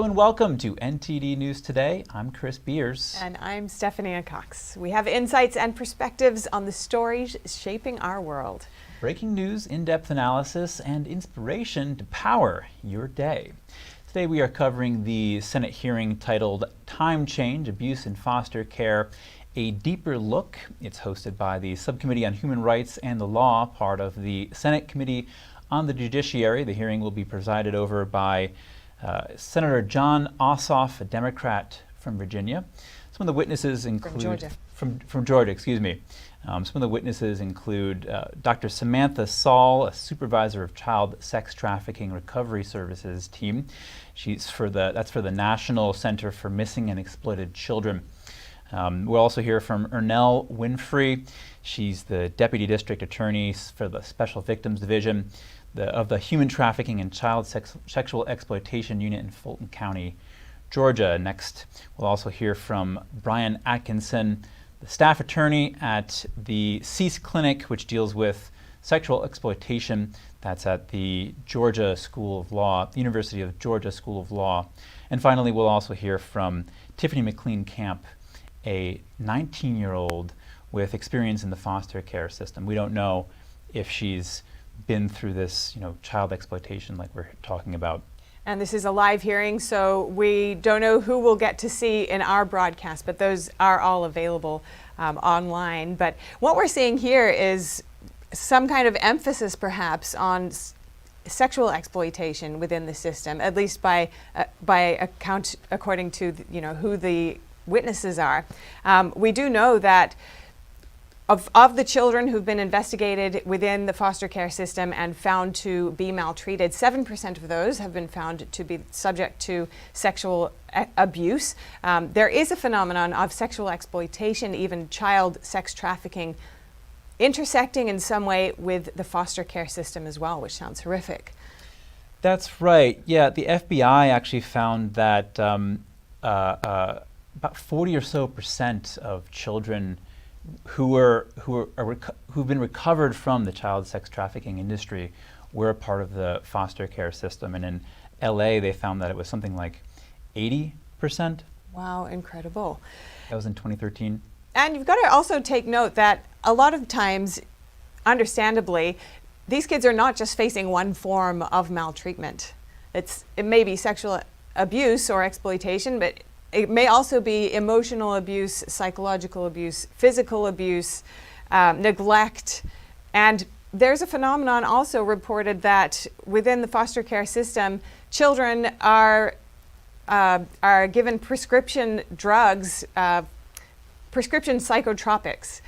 Hello and welcome to NTD News Today. I'm Chris Beers. And I'm Stephanie Cox. We have insights and perspectives on the stories shaping our world. Breaking news, in-depth analysis, and inspiration to power your day. Today we are covering the Senate hearing titled Time Change, Abuse in Foster Care, a Deeper Look. It's hosted by the Subcommittee on Human Rights and the Law, part of the Senate Committee on the Judiciary. The hearing will be presided over by Senator John Ossoff, a Democrat from Virginia. Some of the witnesses include from Georgia, excuse me. Some of the witnesses include Dr. Samantha Saul, a supervisor of Child Sex Trafficking Recovery Services team. That's for the National Center for Missing and Exploited Children. We'll also hear from Ernell Winfrey. She's the Deputy District Attorney for the Special Victims Division of the Human Trafficking and Child Sexual Exploitation Unit in Fulton County, Georgia. Next, we'll also hear from Brian Atkinson, the staff attorney at the Cease Clinic, which deals with sexual exploitation. That's at the Georgia School of Law, University of Georgia School of Law. And finally, we'll also hear from Tiffany McLean Camp, a 19-year-old with experience in the foster care system. We don't know if she's been through this, child exploitation like we're talking about. And this is a live hearing, so we don't know who we'll get to see in our broadcast, but those are all available online. But what we're seeing here is some kind of emphasis, perhaps, on sexual exploitation within the system, at least by account, according to who the witnesses are. We do know that of the children who've been investigated within the foster care system and found to be maltreated, 7% of those have been found to be subject to sexual abuse. There is a phenomenon of sexual exploitation, even child sex trafficking, intersecting in some way with the foster care system as well, which sounds horrific. That's right. Yeah, the FBI actually found that about 40 or so % of children who've been recovered from the child sex trafficking industry were a part of the foster care system. And in LA, they found that it was something like 80%. Wow, incredible. That was in 2013. And you've got to also take note that a lot of times, understandably, these kids are not just facing one form of maltreatment. It may be sexual abuse or exploitation, but it may also be emotional abuse, psychological abuse, physical abuse, neglect. And there's a phenomenon also reported that within the foster care system, children are given prescription drugs, prescription psychotropics,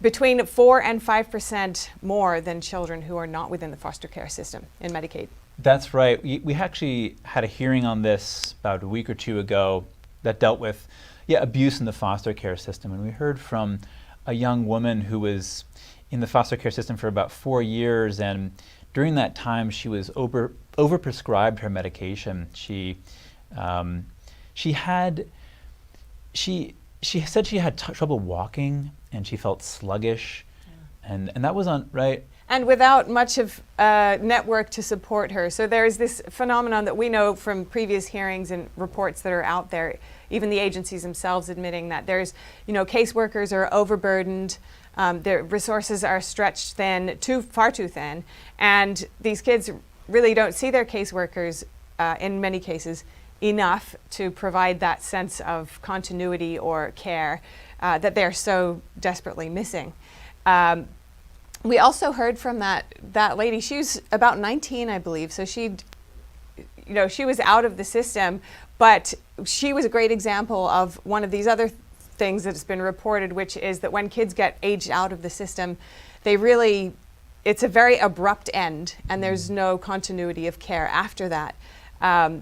between 4 and 5% more than children who are not within the foster care system in Medicaid. That's right. We actually had a hearing on this about a week or two ago that dealt with abuse in the foster care system. And we heard from a young woman who was in the foster care system for about 4 years. And during that time, she was overprescribed her medication. She said she had trouble walking and she felt sluggish. Yeah. And that was right. And without much of a network to support her. So there's this phenomenon that we know from previous hearings and reports that are out there, even the agencies themselves admitting that there's, caseworkers are overburdened, their resources are stretched thin, far too thin, and these kids really don't see their caseworkers, in many cases, enough to provide that sense of continuity or care that they're so desperately missing. We also heard from that lady. She was about 19, I believe. So she was out of the system, but she was a great example of one of these other things that's been reported, which is that when kids get aged out of the system, it's a very abrupt end, and there's no continuity of care after that.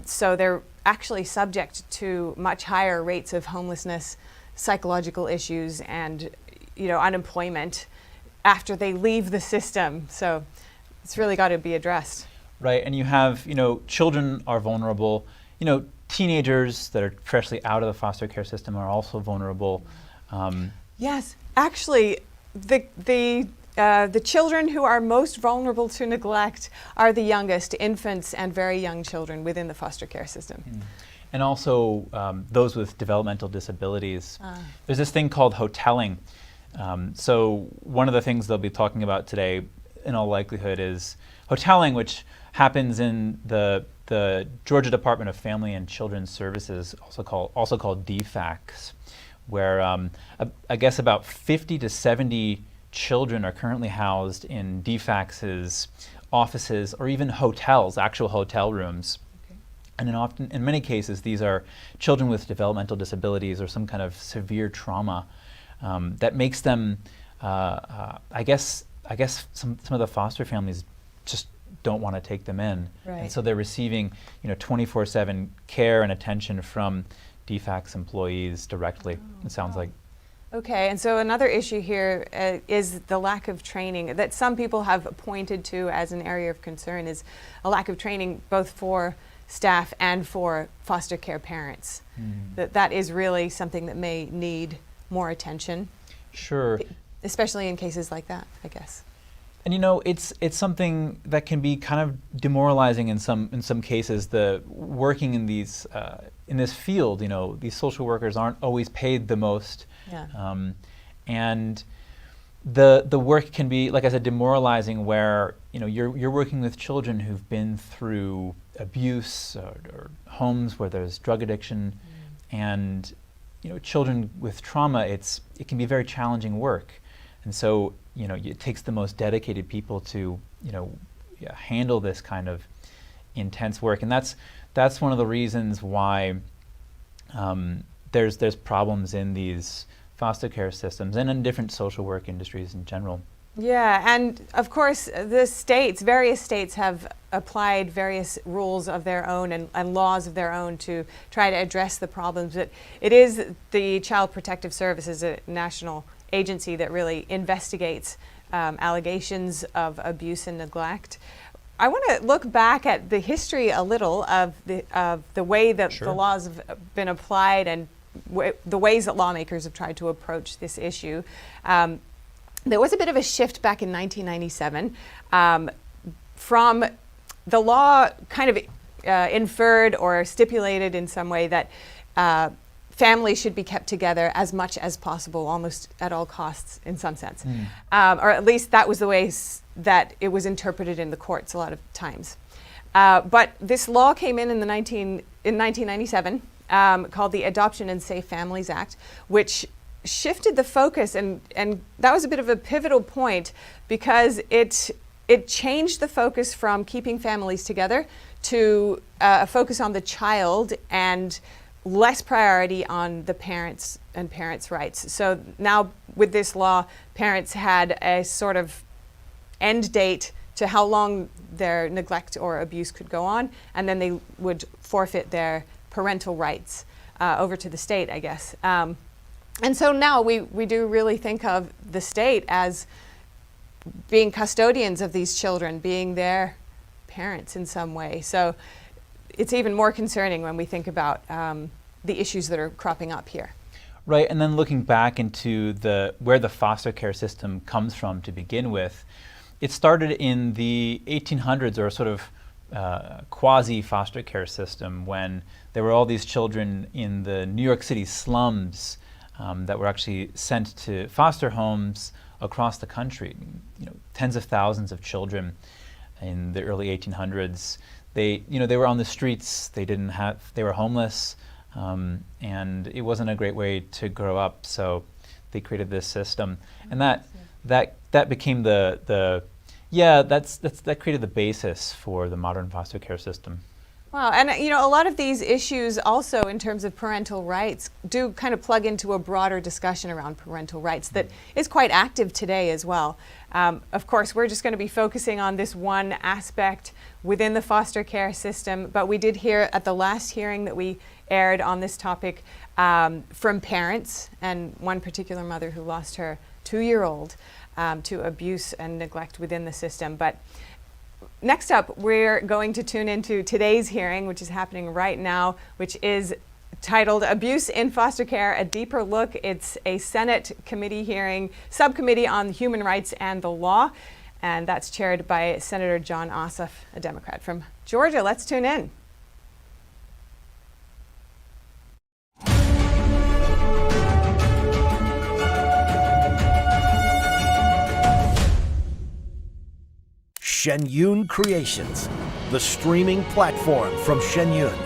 So they're actually subject to much higher rates of homelessness, psychological issues, and unemployment after they leave the system. So it's really got to be addressed. Right, and you have, children are vulnerable. Teenagers that are freshly out of the foster care system are also vulnerable. Yes, actually, the the children who are most vulnerable to neglect are the youngest, infants and very young children within the foster care system. And also those with developmental disabilities. There's this thing called hoteling. So one of the things they'll be talking about today, in all likelihood, is hoteling, which happens in the Georgia Department of Family and Children's Services, also called DFACS, where I guess about 50 to 70 children are currently housed in DFACS's offices or even hotels, actual hotel rooms. And in many cases, these are children with developmental disabilities or some kind of severe trauma that makes them, I guess some of the foster families just don't want to take them in. Right. And so they're receiving 24/7 care and attention from DFACS employees directly, it sounds like. Okay, and so another issue here is the lack of training that some people have pointed to as an area of concern, is a lack of training both for staff and for foster care parents. That is really something that may need more attention. Sure. Especially in cases like that, I guess. And it's something that can be kind of demoralizing in some cases. The working in these in this field, these social workers aren't always paid the most. Yeah. And the work can be, like I said, demoralizing, where you're working with children who've been through abuse or homes where there's drug addiction, and children with trauma. It can be very challenging work, and so it takes the most dedicated people to handle this kind of intense work, and that's one of the reasons why there's problems in these foster care systems and in different social work industries in general. Yeah, and of course various states have applied various rules of their own and laws of their own to try to address the problems. But it is the Child Protective Services, a national agency that really investigates allegations of abuse and neglect. I want to look back at the history a little of the way that the laws have been applied and the ways that lawmakers have tried to approach this issue. There was a bit of a shift back in 1997 from the law kind of inferred or stipulated in some way that families should be kept together as much as possible, almost at all costs in some sense. Or at least that was the way that it was interpreted in the courts a lot of times. But this law came in 1997 called the Adoption and Safe Families Act, which shifted the focus, and that was a bit of a pivotal point because it changed the focus from keeping families together to a focus on the child and less priority on the parents and parents' rights. So now with this law, parents had a sort of end date to how long their neglect or abuse could go on, and then they would forfeit their parental rights over to the state, I guess. And so now we do really think of the state as being custodians of these children, being their parents in some way. So it's even more concerning when we think about the issues that are cropping up here. Right, and then looking back into where the foster care system comes from to begin with, it started in the 1800s, or sort of quasi-foster care system, when there were all these children in the New York City slums that were actually sent to foster homes across the country. Tens of thousands of children in the early 1800s. They were on the streets. They were homeless, and it wasn't a great way to grow up. So they created this system, and that became that created the basis for the modern foster care system. Wow, and a lot of these issues also in terms of parental rights do kind of plug into a broader discussion around parental rights that is quite active today as well. Of course, we're just going to be focusing on this one aspect within the foster care system, but we did hear at the last hearing that we aired on this topic from parents, and one particular mother who lost her 2-year-old to abuse and neglect within the system. But next up, we're going to tune into today's hearing, which is happening right now, which is titled Abuse in Foster Care, a Deeper Look. It's a Senate committee hearing, subcommittee on human rights and the law, and that's chaired by Senator Jon Ossoff, a Democrat from Georgia. Let's tune in. Shenyun Creations, the streaming platform from Shenyun,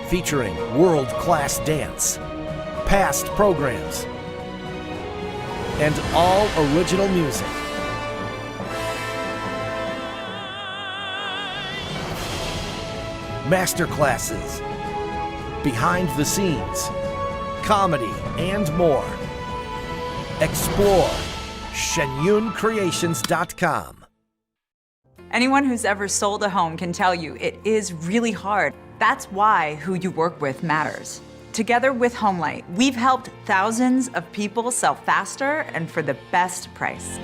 featuring world-class dance, past programs, and all original music. Masterclasses, behind the scenes, comedy, and more. Explore shenyuncreations.com. Anyone who's ever sold a home can tell you it is really hard. That's why who you work with matters. Together with HomeLight, we've helped thousands of people sell faster and for the best price.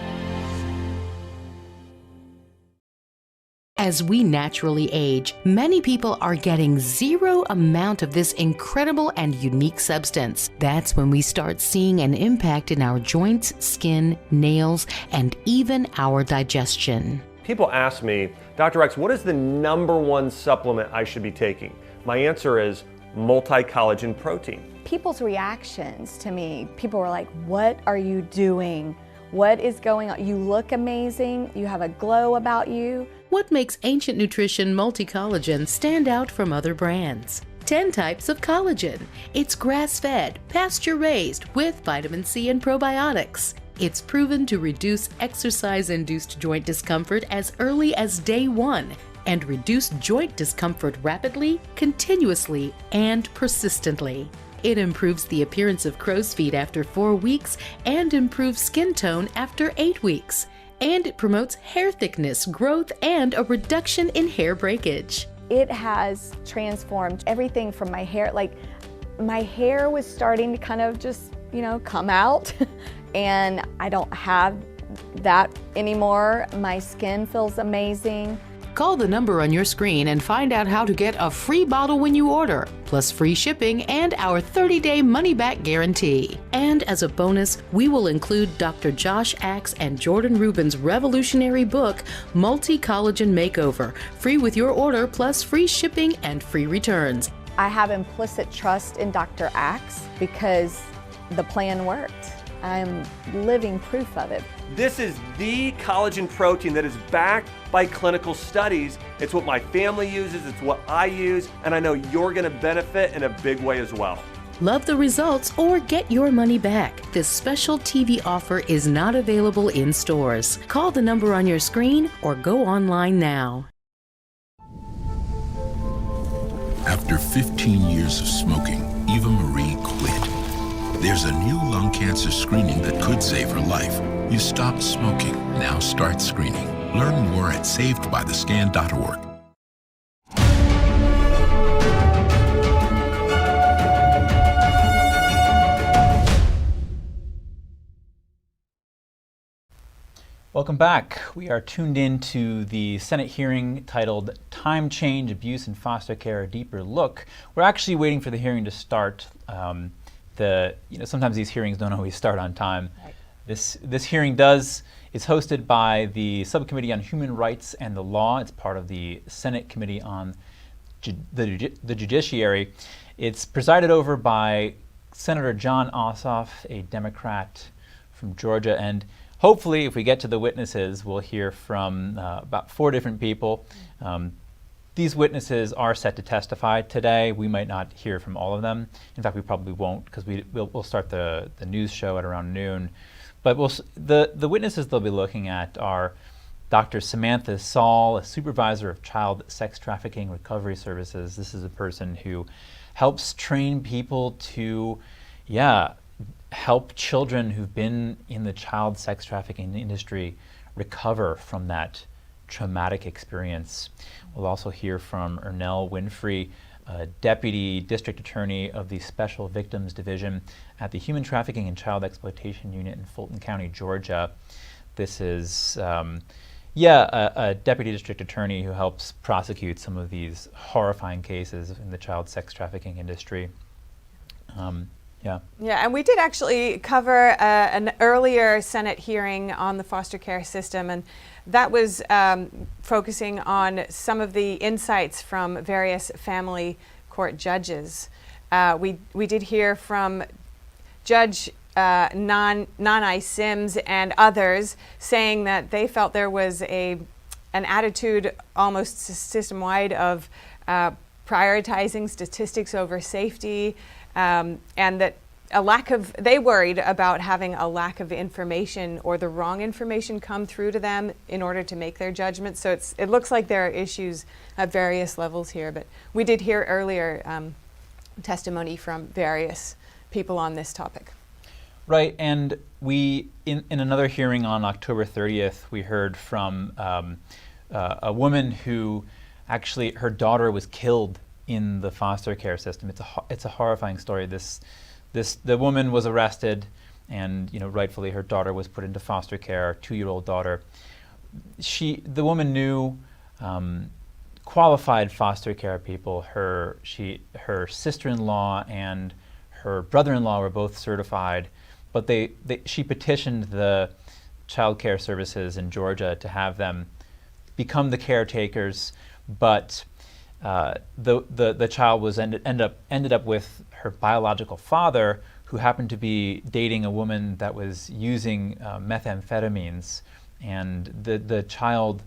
As we naturally age, many people are getting zero amount of this incredible and unique substance. That's when we start seeing an impact in our joints, skin, nails, and even our digestion. People ask me, Dr. X, what is the #1 supplement I should be taking? My answer is multi-collagen protein. People's reactions to me, people were like, what are you doing? What is going on? You look amazing. You have a glow about you. What makes Ancient Nutrition Multi-Collagen stand out from other brands? 10 types of collagen. It's grass-fed, pasture-raised with vitamin C and probiotics. It's proven to reduce exercise-induced joint discomfort as early as day 1 and reduce joint discomfort rapidly, continuously, and persistently. It improves the appearance of crow's feet after 4 weeks and improves skin tone after 8 weeks. And it promotes hair thickness, growth, and a reduction in hair breakage. It has transformed everything from my hair. Like, my hair was starting to kind of just, come out. And I don't have that anymore. My skin feels amazing. Call the number on your screen and find out how to get a free bottle when you order, plus free shipping and our 30-day money-back guarantee. And as a bonus, we will include Dr. Josh Axe and Jordan Rubin's revolutionary book, Multi-Collagen Makeover, free with your order, plus free shipping and free returns. I have implicit trust in Dr. Axe because the plan worked. I'm living proof of it. This is the collagen protein that is backed by clinical studies. It's what my family uses, it's what I use, and I know you're gonna benefit in a big way as well. Love the results or get your money back. This special TV offer is not available in stores. Call the number on your screen or go online now. After 15 years of smoking, Eva Marie quit. There's a new lung cancer screening that could save her life. You stopped smoking. Now start screening. Learn more at savedbythescan.org. Welcome back. We are tuned in to the Senate hearing titled Time Change, Abuse in Foster Care, a Deeper Look. We're actually waiting for the hearing to start. Sometimes these hearings don't always start on time. Right. This hearing is hosted by the Subcommittee on Human Rights and the Law. It's part of the Senate Committee on the Judiciary. It's presided over by Senator Jon Ossoff, a Democrat from Georgia, and hopefully, if we get to the witnesses, we'll hear from about 4 different people. These witnesses are set to testify today. We might not hear from all of them. In fact, we probably won't, because we'll start the news show at around noon. But the witnesses they'll be looking at are Dr. Samantha Saul, a supervisor of child sex trafficking recovery services. This is a person who helps train people to, help children who've been in the child sex trafficking industry recover from that traumatic experience. We'll also hear from Ernell Winfrey, Deputy District Attorney of the Special Victims Division at the Human Trafficking and Child Exploitation Unit in Fulton County, Georgia. This is, a Deputy District Attorney who helps prosecute some of these horrifying cases in the child sex trafficking industry. Yeah. Yeah, and we did actually cover an earlier Senate hearing on the foster care system, and that was focusing on some of the insights from various family court judges. We did hear from Judge Nanai Sims and others saying that they felt there was an attitude almost system-wide of prioritizing statistics over safety, and that they worried about having a lack of information or the wrong information come through to them in order to make their judgments. So it looks like there are issues at various levels here, but we did hear earlier testimony from various people on this topic. Right, and we, in another hearing on October 30th, we heard from a woman who actually, her daughter was killed in the foster care system. It's a horrifying story. The woman was arrested, and rightfully her daughter was put into foster care, 2-year-old daughter. The woman knew qualified foster care people. Her sister-in-law and her brother-in-law were both certified, but she petitioned the child care services in Georgia to have them become the caretakers, but the child was ended up with her biological father, who happened to be dating a woman that was using methamphetamines, and the child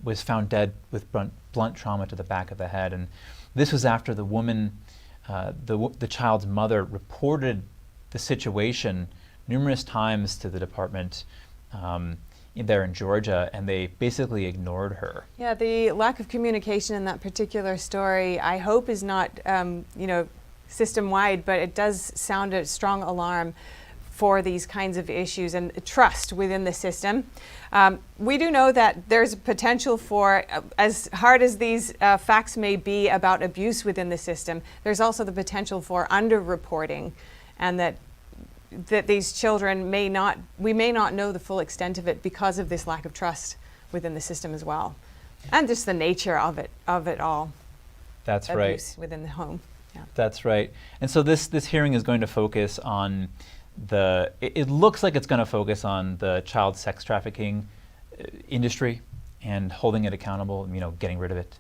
was found dead with blunt trauma to the back of the head. And this was after the woman, the child's mother, reported the situation numerous times to the department there in Georgia, and they basically ignored her. Yeah, the lack of communication in that particular story, I hope, is not system-wide, but it does sound a strong alarm for these kinds of issues and trust within the system. We do know that there's potential for, as hard as these facts may be about abuse within the system, there's also the potential for underreporting, and that these children we may not know the full extent of it because of this lack of trust within the system as well, and just the nature of it all. That's abuse right. within the home. Yeah. That's right. And so this hearing is going to focus on it looks like it's going to focus on the child sex trafficking industry and holding it accountable, getting rid of it.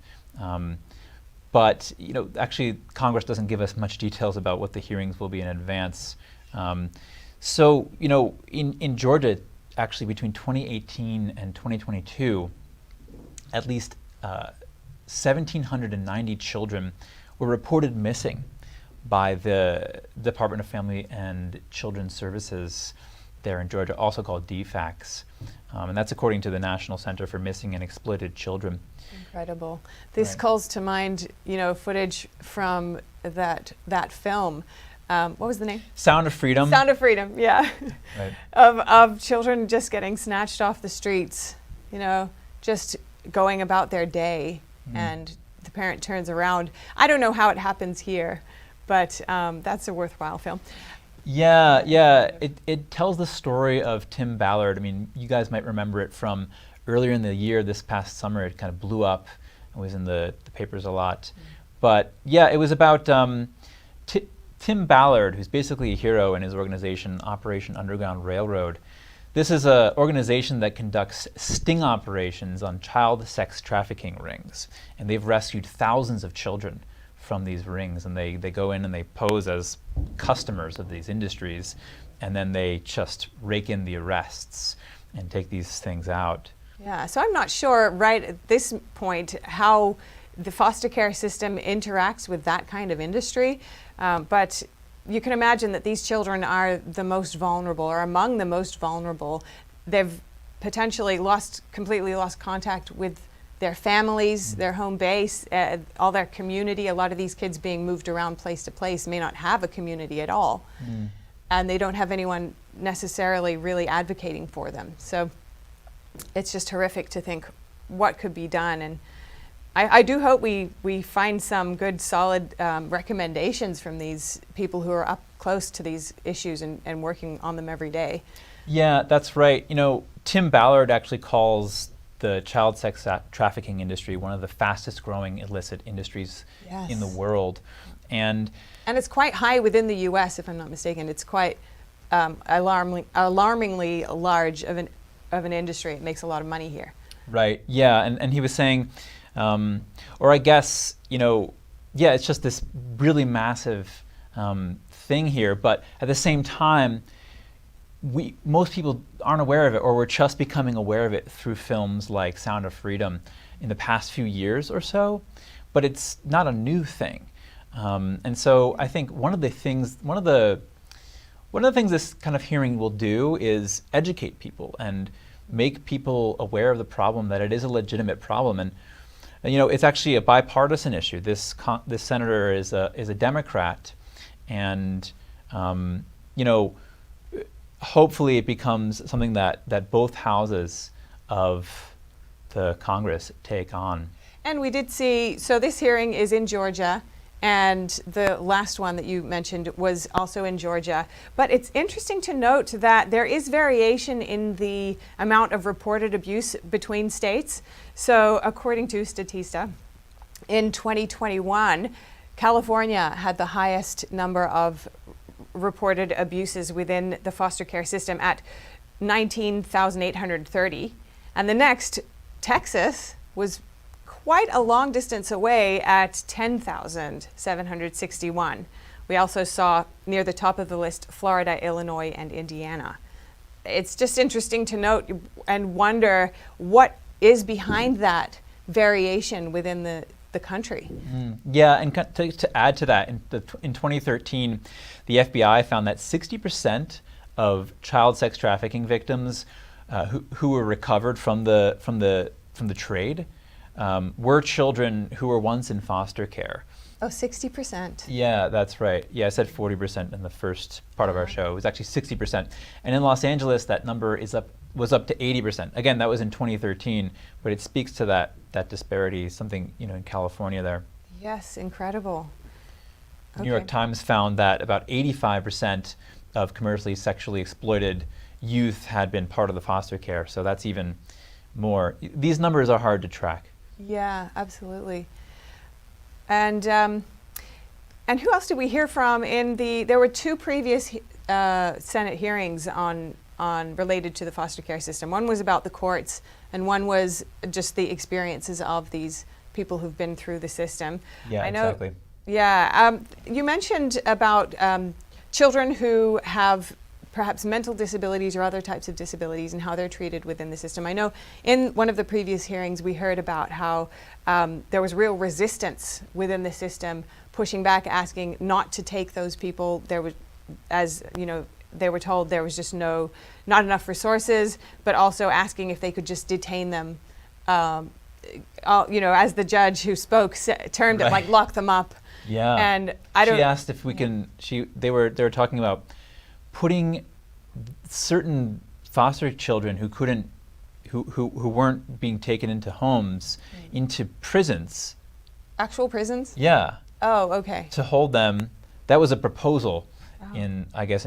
But actually, Congress doesn't give us much details about what the hearings will be in advance. So in Georgia, actually between 2018 and 2022, at least 1,790 children were reported missing by the Department of Family and Children's Services there in Georgia, also called DFACS. And that's according to the National Center for Missing and Exploited Children. Incredible. This calls to mind, footage from that film. What was the name? Sound of Freedom. Sound of Freedom, yeah. Right. of children just getting snatched off the streets, just going about their day, and the parent turns around. I don't know how it happens here, but that's a worthwhile film. Yeah. It tells the story of Tim Ballard. I mean, you guys might remember it from earlier in the year, this past summer. It kind of blew up and was in the papers a lot. But yeah, it was about Tim Ballard, who's basically a hero in his organization, Operation Underground Railroad. This is an organization that conducts sting operations on child sex trafficking rings. And they've rescued thousands of children from these rings. And they go in and they pose as customers of these industries. And then they just rake in the arrests and take these things out. Yeah, so I'm not sure right at this point how the foster care system interacts with that kind of industry. But you can imagine that these children are the most vulnerable, or among the most vulnerable. They've potentially completely lost contact with their families, their home base, all their community. A lot of these kids being moved around place to place may not have a community at all. And they don't have anyone necessarily really advocating for them. So it's just horrific to think what could be done. And I do hope we find some good, solid recommendations from these people who are up close to these issues and working on them every day. Yeah, that's right. Tim Ballard actually calls the child sex trafficking industry one of the fastest growing illicit industries in the world. And it's quite high within the U.S., if I'm not mistaken. It's quite alarmingly large of an industry. It makes a lot of money here. Right. Yeah. And he was saying, or I guess, it's just this really massive thing here. But at the same time, most people aren't aware of it, or we're just becoming aware of it through films like Sound of Freedom in the past few years or so. But it's not a new thing. And so I think one of the things this kind of hearing will do is educate people and make people aware of the problem, that it is a legitimate problem. And it's actually a bipartisan issue. This senator is a Democrat, and hopefully it becomes something that both houses of the Congress take on. And we did see, so this hearing is in Georgia, and the last one that you mentioned was also in Georgia. But it's interesting to note that there is variation in the amount of reported abuse between states. So according to Statista, in 2021, California had the highest number of reported abuses within the foster care system at 19,830. And the next, Texas, was quite a long distance away at 10,761. We also saw near the top of the list Florida, Illinois, and Indiana. It's just interesting to note and wonder what is behind that variation within the country. Yeah, and to add to that, in 2013, the FBI found that 60% of child sex trafficking victims who were recovered from the trade were children who were once in foster care. Oh, 60%. Yeah, that's right. Yeah, I said 40% in the first part of our show. It was actually 60%. And in Los Angeles, that number was up to 80%. Again, that was in 2013, but it speaks to that disparity, something in California there. Yes, incredible. The New York Times found that about 85% of commercially sexually exploited youth had been part of the foster care, so that's even more. These numbers are hard to track. Yeah, absolutely. And who else did we hear from there were two previous Senate hearings on related to the foster care system. One was about the courts, and one was just the experiences of these people who've been through the system. Yeah, exactly. Yeah, you mentioned about children who have perhaps mental disabilities or other types of disabilities and how they're treated within the system. I know in one of the previous hearings we heard about how there was real resistance within the system, pushing back, asking not to take those people. There was, as they were told, there was just not enough resources, but also asking if they could just detain them. As the judge who spoke termed it, like lock them up. Yeah. And she asked if we can. They were talking about putting certain foster children who weren't being taken into homes into prisons. Actual prisons? Yeah. Oh, okay. To hold them. That was a proposal in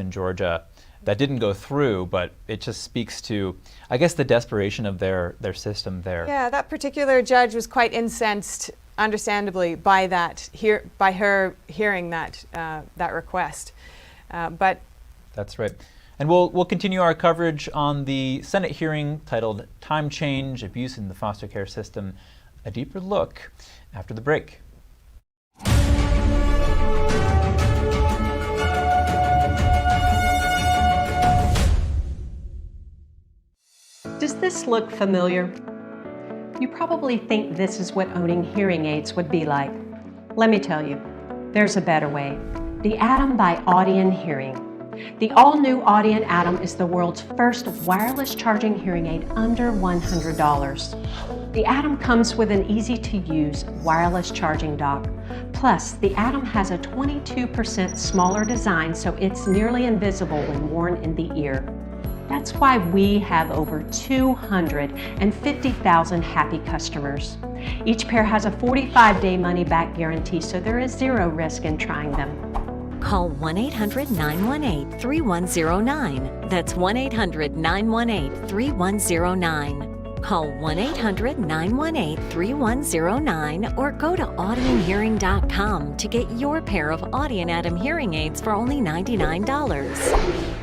Georgia that didn't go through, but it just speaks to, I guess, the desperation of their system there. Yeah, that particular judge was quite incensed, understandably, by her hearing that request. But that's right. And we'll continue our coverage on the Senate hearing titled Time Change, Abuse in the Foster Care System, a deeper look after the break. Does this look familiar? You probably think this is what owning hearing aids would be like. Let me tell you, there's a better way. The Atom by Audion Hearing. The all-new Audion Atom is the world's first wireless charging hearing aid under $100. The Atom comes with an easy-to-use wireless charging dock. Plus, the Atom has a 22% smaller design, so it's nearly invisible when worn in the ear. That's why we have over 250,000 happy customers. Each pair has a 45-day money-back guarantee, so there is zero risk in trying them. Call 1-800-918-3109. That's 1-800-918-3109. Call 1-800-918-3109 or go to audionhearing.com to get your pair of Audien Adam hearing aids for only $99.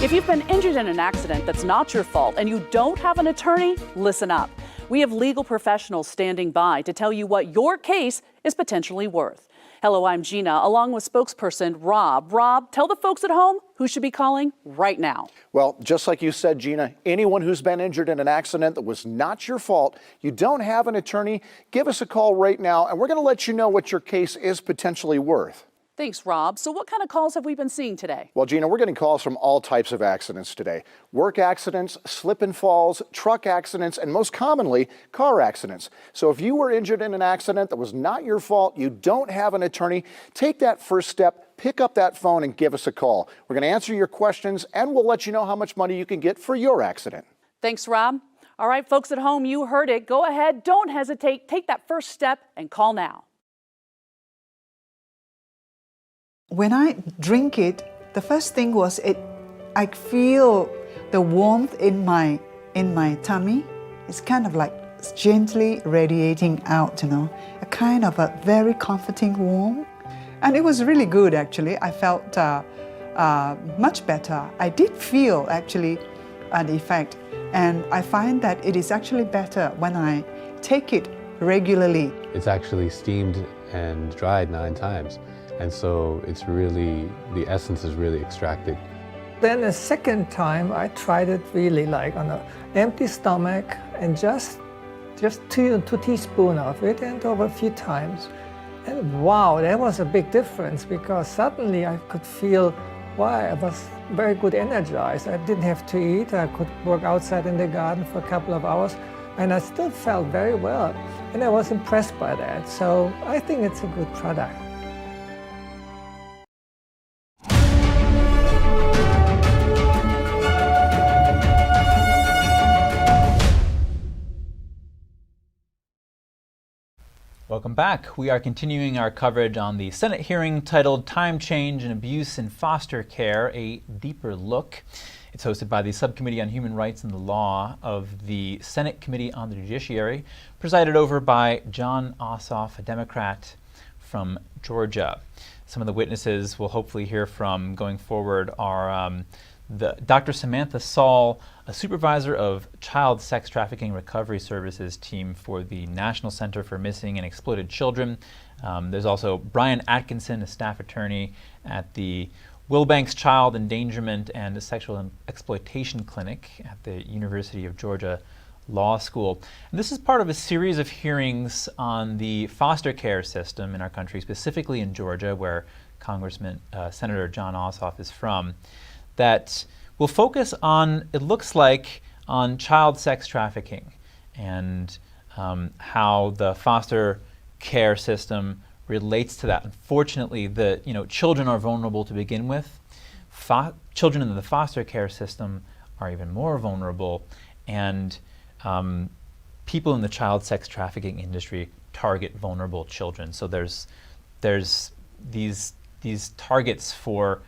If you've been injured in an accident that's not your fault and you don't have an attorney, listen up. We have legal professionals standing by to tell you what your case is potentially worth. Hello, I'm Gina, along with spokesperson Rob. Rob, tell the folks at home who should be calling right now. Well, just like you said, Gina, anyone who's been injured in an accident that was not your fault, you don't have an attorney, give us a call right now, and we're going to let you know what your case is potentially worth. Thanks, Rob. So what kind of calls have we been seeing today? Well, Gina, we're getting calls from all types of accidents today. Work accidents, slip and falls, truck accidents, and most commonly, car accidents. So if you were injured in an accident that was not your fault, you don't have an attorney, take that first step, pick up that phone and give us a call. We're going to answer your questions and we'll let you know how much money you can get for your accident. Thanks, Rob. All right, folks at home, you heard it. Go ahead, don't hesitate, take that first step and call now. When I drink it, the first thing was I feel the warmth in my tummy. It's kind of like gently radiating out, a kind of a very comforting warmth. And it was really good, actually. I felt much better. I did feel, actually, an effect. And I find that it is actually better when I take it regularly. It's actually steamed and dried 9 times. And so it's really, the essence is really extracted. Then the second time I tried it really like on an empty stomach and just 2 teaspoons of it and over a few times. And wow, that was a big difference because suddenly I could feel, wow, I was very good energized. I didn't have to eat. I could work outside in the garden for a couple of hours and I still felt very well. And I was impressed by that. So I think it's a good product. Welcome back. We are continuing our coverage on the Senate hearing titled Time Change and Abuse in Foster Care, a Deeper Look. It's hosted by the Subcommittee on Human Rights and the Law of the Senate Committee on the Judiciary, presided over by Jon Ossoff, a Democrat from Georgia. Some of the witnesses we'll hopefully hear from going forward are Dr. Samantha Saul, a supervisor of Child Sex Trafficking Recovery Services team for the National Center for Missing and Exploited Children. There's also Brian Atkinson, a staff attorney at the Wilbanks Child Endangerment and Sexual Exploitation Clinic at the University of Georgia Law School. And this is part of a series of hearings on the foster care system in our country, specifically in Georgia, where Senator Jon Ossoff is from, that will focus on, it looks like, on child sex trafficking and how the foster care system relates to that. Unfortunately, children are vulnerable to begin with. Children in the foster care system are even more vulnerable, and people in the child sex trafficking industry target vulnerable children. So there's these targets for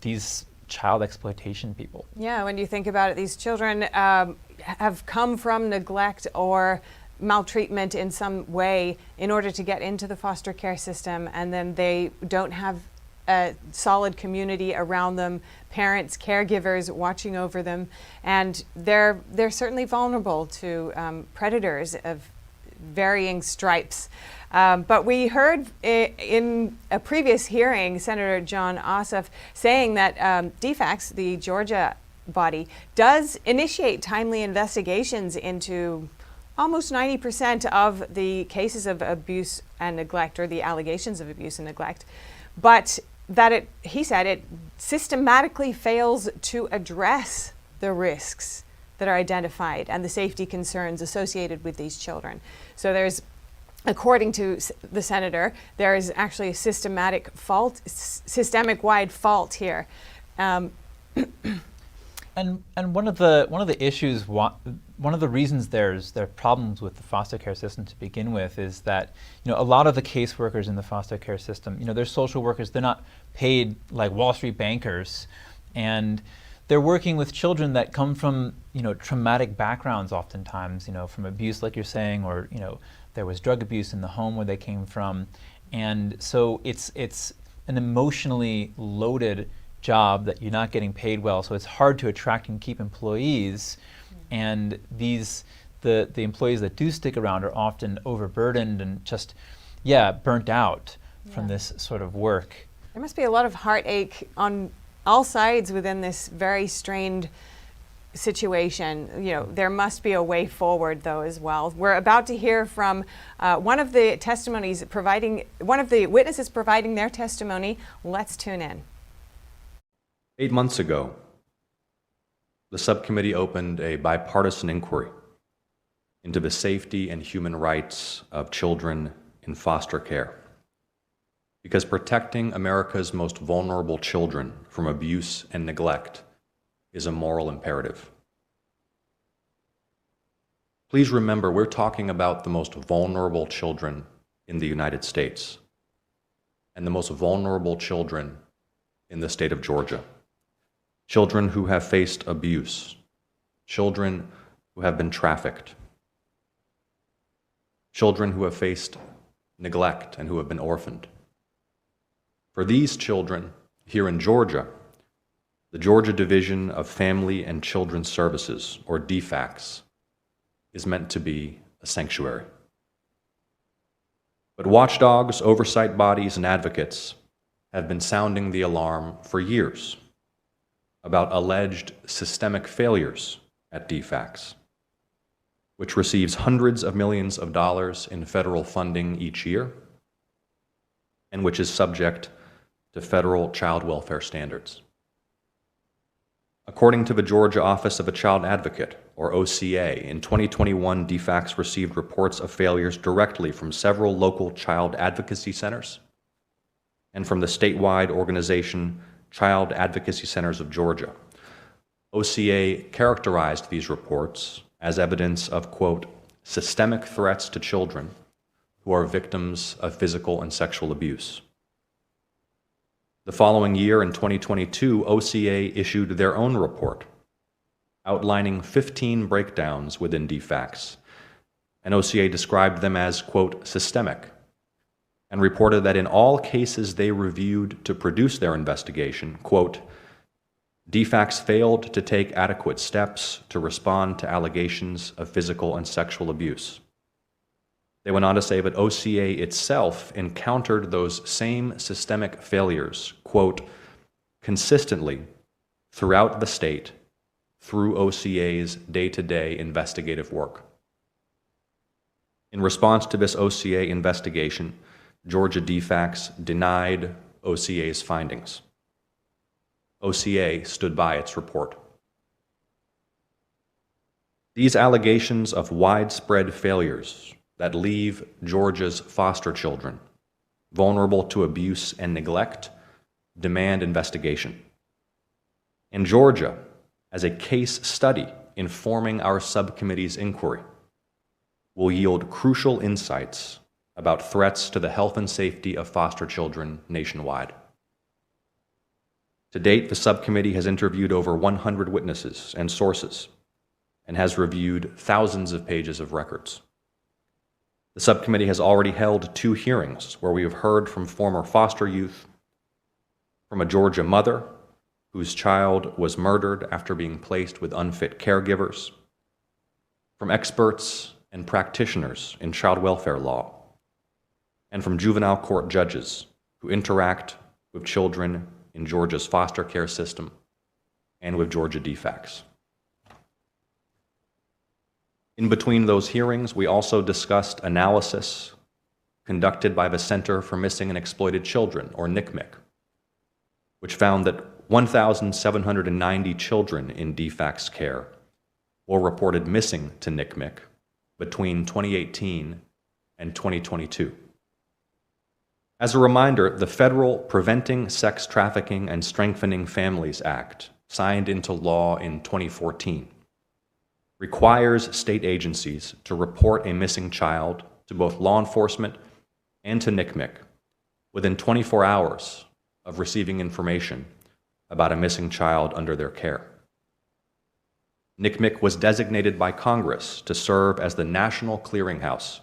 these child exploitation people. Yeah, when you think about it, these children have come from neglect or maltreatment in some way in order to get into the foster care system, and then they don't have a solid community around them, parents, caregivers watching over them, and they're certainly vulnerable to predators of varying stripes. But we heard in a previous hearing Senator Jon Ossoff saying that DFACS, the Georgia body, does initiate timely investigations into almost 90% of the cases of abuse and neglect, or the allegations of abuse and neglect, but that he said it systematically fails to address the risks that are identified and the safety concerns associated with these children. So there's, according to the senator, there is actually a systemic-wide fault here. And one of the issues, one of the reasons there are problems with the foster care system to begin with is that, you know, a lot of the caseworkers in the foster care system, you know, they're social workers. They're not paid like Wall Street bankers, and they're working with children that come from, you know, traumatic backgrounds oftentimes, you know, from abuse like you're saying, or, you know, there was drug abuse in the home where they came from. And so it's an emotionally loaded job that you're not getting paid well, so it's hard to attract and keep employees. And the employees that do stick around are often overburdened and just, burnt out from this sort of work. There must be a lot of heartache on all sides within this very strained situation. You know, there must be a way forward though as well. We're about to hear from one of the witnesses providing their testimony. Let's tune in. 8 months ago, the subcommittee opened a bipartisan inquiry into the safety and human rights of children in foster care, because protecting America's most vulnerable children from abuse and neglect is a moral imperative. Please remember, we're talking about the most vulnerable children in the United States and the most vulnerable children in the state of Georgia. Children who have faced abuse, children who have been trafficked, children who have faced neglect and who have been orphaned. For these children here in Georgia, the Georgia Division of Family and Children's Services, or DFACS, is meant to be a sanctuary. But watchdogs, oversight bodies, and advocates have been sounding the alarm for years about alleged systemic failures at DFACS, which receives hundreds of millions of dollars in federal funding each year, and which is subject to federal child welfare standards. According to the Georgia Office of a Child Advocate, or OCA, in 2021, DFACS received reports of failures directly from several local child advocacy centers and from the statewide organization Child Advocacy Centers of Georgia. OCA characterized these reports as evidence of, quote, systemic threats to children who are victims of physical and sexual abuse. The following year, in 2022, OCA issued their own report outlining 15 breakdowns within DFACS, and OCA described them as, quote, systemic, and reported that in all cases they reviewed to produce their investigation, quote, DFACS failed to take adequate steps to respond to allegations of physical and sexual abuse. They went on to say that OCA itself encountered those same systemic failures, quote, consistently throughout the state through OCA's day-to-day investigative work. In response to this OCA investigation, Georgia DFACS denied OCA's findings. OCA stood by its report. These allegations of widespread failures that leave Georgia's foster children vulnerable to abuse and neglect demand investigation. And Georgia, as a case study informing our subcommittee's inquiry, will yield crucial insights about threats to the health and safety of foster children nationwide. To date, the subcommittee has interviewed over 100 witnesses and sources and has reviewed thousands of pages of records. The subcommittee has already held 2 hearings where we have heard from former foster youth, from a Georgia mother whose child was murdered after being placed with unfit caregivers, from experts and practitioners in child welfare law, and from juvenile court judges who interact with children in Georgia's foster care system and with Georgia DFACS. In between those hearings, we also discussed analysis conducted by the Center for Missing and Exploited Children, or NCMEC, which found that 1,790 children in DFACS care were reported missing to NCMEC between 2018 and 2022. As a reminder, the federal Preventing Sex Trafficking and Strengthening Families Act signed into law in 2014, requires state agencies to report a missing child to both law enforcement and to NCMEC within 24 hours of receiving information about a missing child under their care. NCMEC was designated by Congress to serve as the national clearinghouse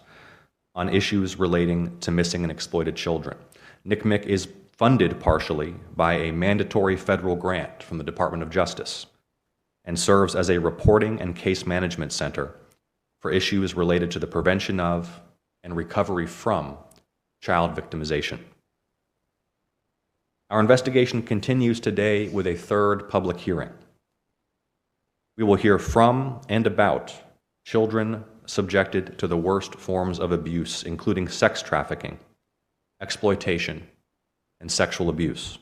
on issues relating to missing and exploited children. NCMEC is funded partially by a mandatory federal grant from the Department of Justice and serves as a reporting and case management center for issues related to the prevention of and recovery from child victimization. Our investigation continues today with a third public hearing. We will hear from and about children subjected to the worst forms of abuse, including sex trafficking, exploitation, and sexual abuse.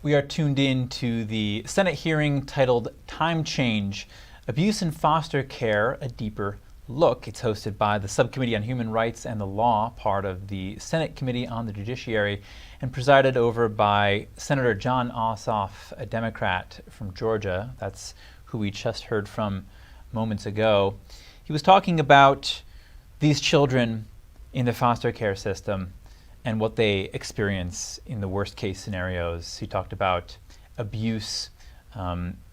We are tuned in to the Senate hearing titled Time Change, Abuse in Foster Care, a Deeper Look. It's hosted by the Subcommittee on Human Rights and the Law, part of the Senate Committee on the Judiciary, and presided over by Senator Jon Ossoff, a Democrat from Georgia. That's who we just heard from moments ago. He was talking about these children in the foster care system and what they experience in the worst case scenarios. He talked about abuse,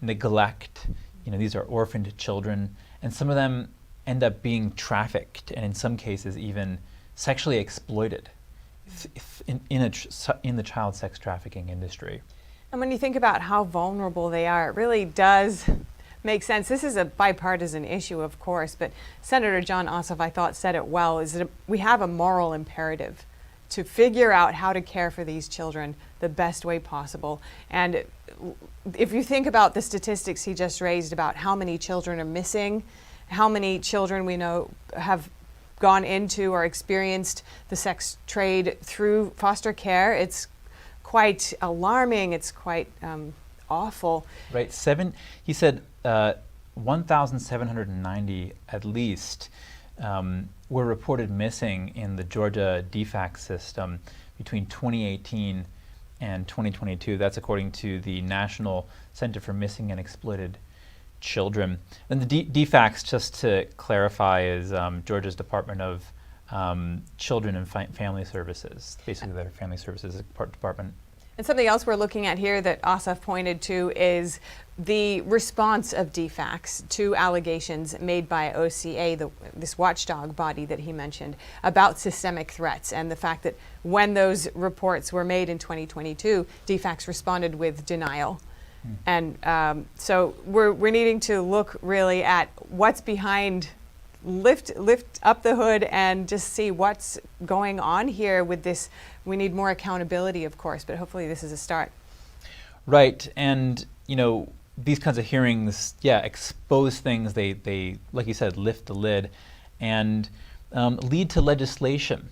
neglect. These are orphaned children, and some of them end up being trafficked, and in some cases even sexually exploited in the child sex trafficking industry. And when you think about how vulnerable they are, it really does make sense. This is a bipartisan issue, of course, but Senator Jon Ossoff, I thought, said it well, is that we have a moral imperative to figure out how to care for these children the best way possible. And if you think about the statistics he just raised about how many children are missing, how many children we know have gone into or experienced the sex trade through foster care, it's quite alarming. It's quite awful. Right. He said 1,790 at least were reported missing in the Georgia DFACS system between 2018 and 2022. That's according to the National Center for Missing and Exploited Children. And the DFACS, just to clarify, is Georgia's Department of Children and Family Services. Basically, their family services department. And something else we're looking at here that Ossoff pointed to is the response of DFACS to allegations made by OCA, this watchdog body that he mentioned, about systemic threats, and the fact that when those reports were made in 2022, DFACS responded with denial. And so we're needing to look really at what's behind, lift up the hood and just see what's going on here with this. We need more accountability, of course, but hopefully this is a start. Right, and these kinds of hearings, expose things. They like you said, lift the lid, and lead to legislation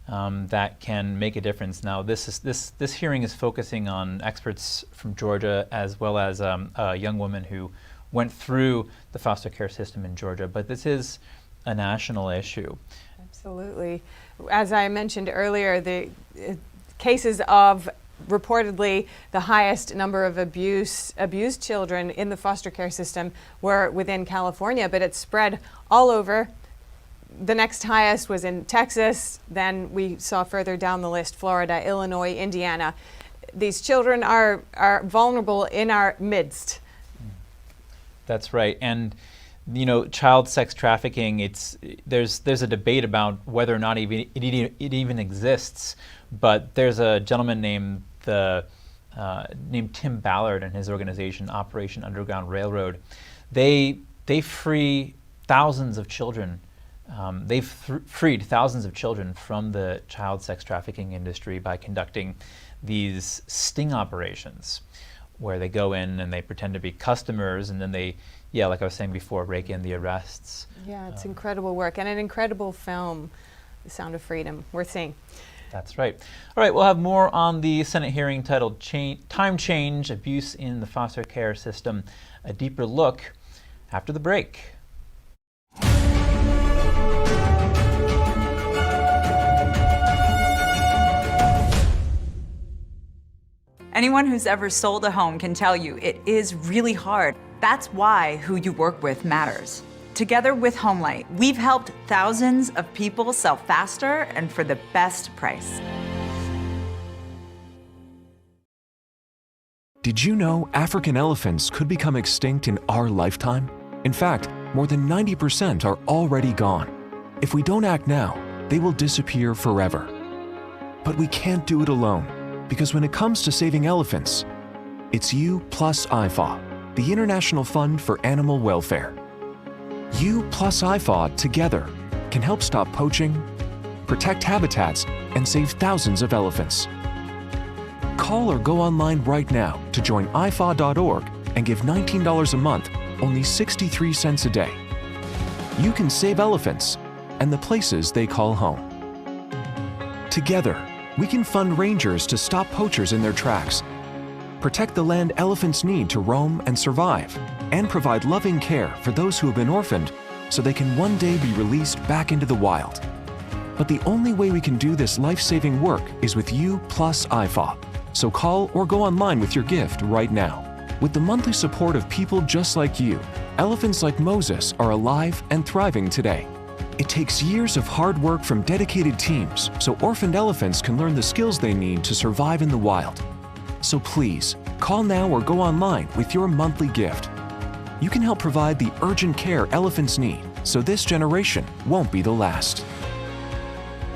that can make a difference. Now, this hearing is focusing on experts from Georgia, as well as a young woman who went through the foster care system in Georgia, but this is a national issue. Absolutely. As I mentioned earlier, the cases of reportedly the highest number of abused children in the foster care system were within California, but it spread all over. The next highest was in Texas. Then we saw further down the list, Florida, Illinois, Indiana. These children are vulnerable in our midst. That's right. And child sex trafficking, there's a debate about whether or not it even exists. But there's a gentleman named Tim Ballard and his organization, Operation Underground Railroad. They free thousands of children. They've freed thousands of children from the child sex trafficking industry by conducting these sting operations, where they go in and they pretend to be customers, and then they, like I was saying before, rake in the arrests. Yeah, it's incredible work and an incredible film, The Sound of Freedom, worth seeing. That's right. All right, we'll have more on the Senate hearing titled Time Change, Abuse in the Foster Care System, a deeper look after the break. Anyone who's ever sold a home can tell you it is really hard. That's why who you work with matters. Together with HomeLight, we've helped thousands of people sell faster and for the best price. Did you know African elephants could become extinct in our lifetime? In fact, more than 90% are already gone. If we don't act now, they will disappear forever. But we can't do it alone, because when it comes to saving elephants, it's you plus IFAW, the International Fund for Animal Welfare. You plus IFAW together can help stop poaching, protect habitats, and save thousands of elephants. Call or go online right now to join IFAW.org and give $19 a month, only 63 cents a day. You can save elephants and the places they call home. Together, we can fund rangers to stop poachers in their tracks, protect the land elephants need to roam and survive, and provide loving care for those who have been orphaned so they can one day be released back into the wild. But the only way we can do this life-saving work is with you plus IFAW. So call or go online with your gift right now. With the monthly support of people just like you, elephants like Moses are alive and thriving today. It takes years of hard work from dedicated teams so orphaned elephants can learn the skills they need to survive in the wild. So please, call now or go online with your monthly gift. You can help provide the urgent care elephants need so this generation won't be the last.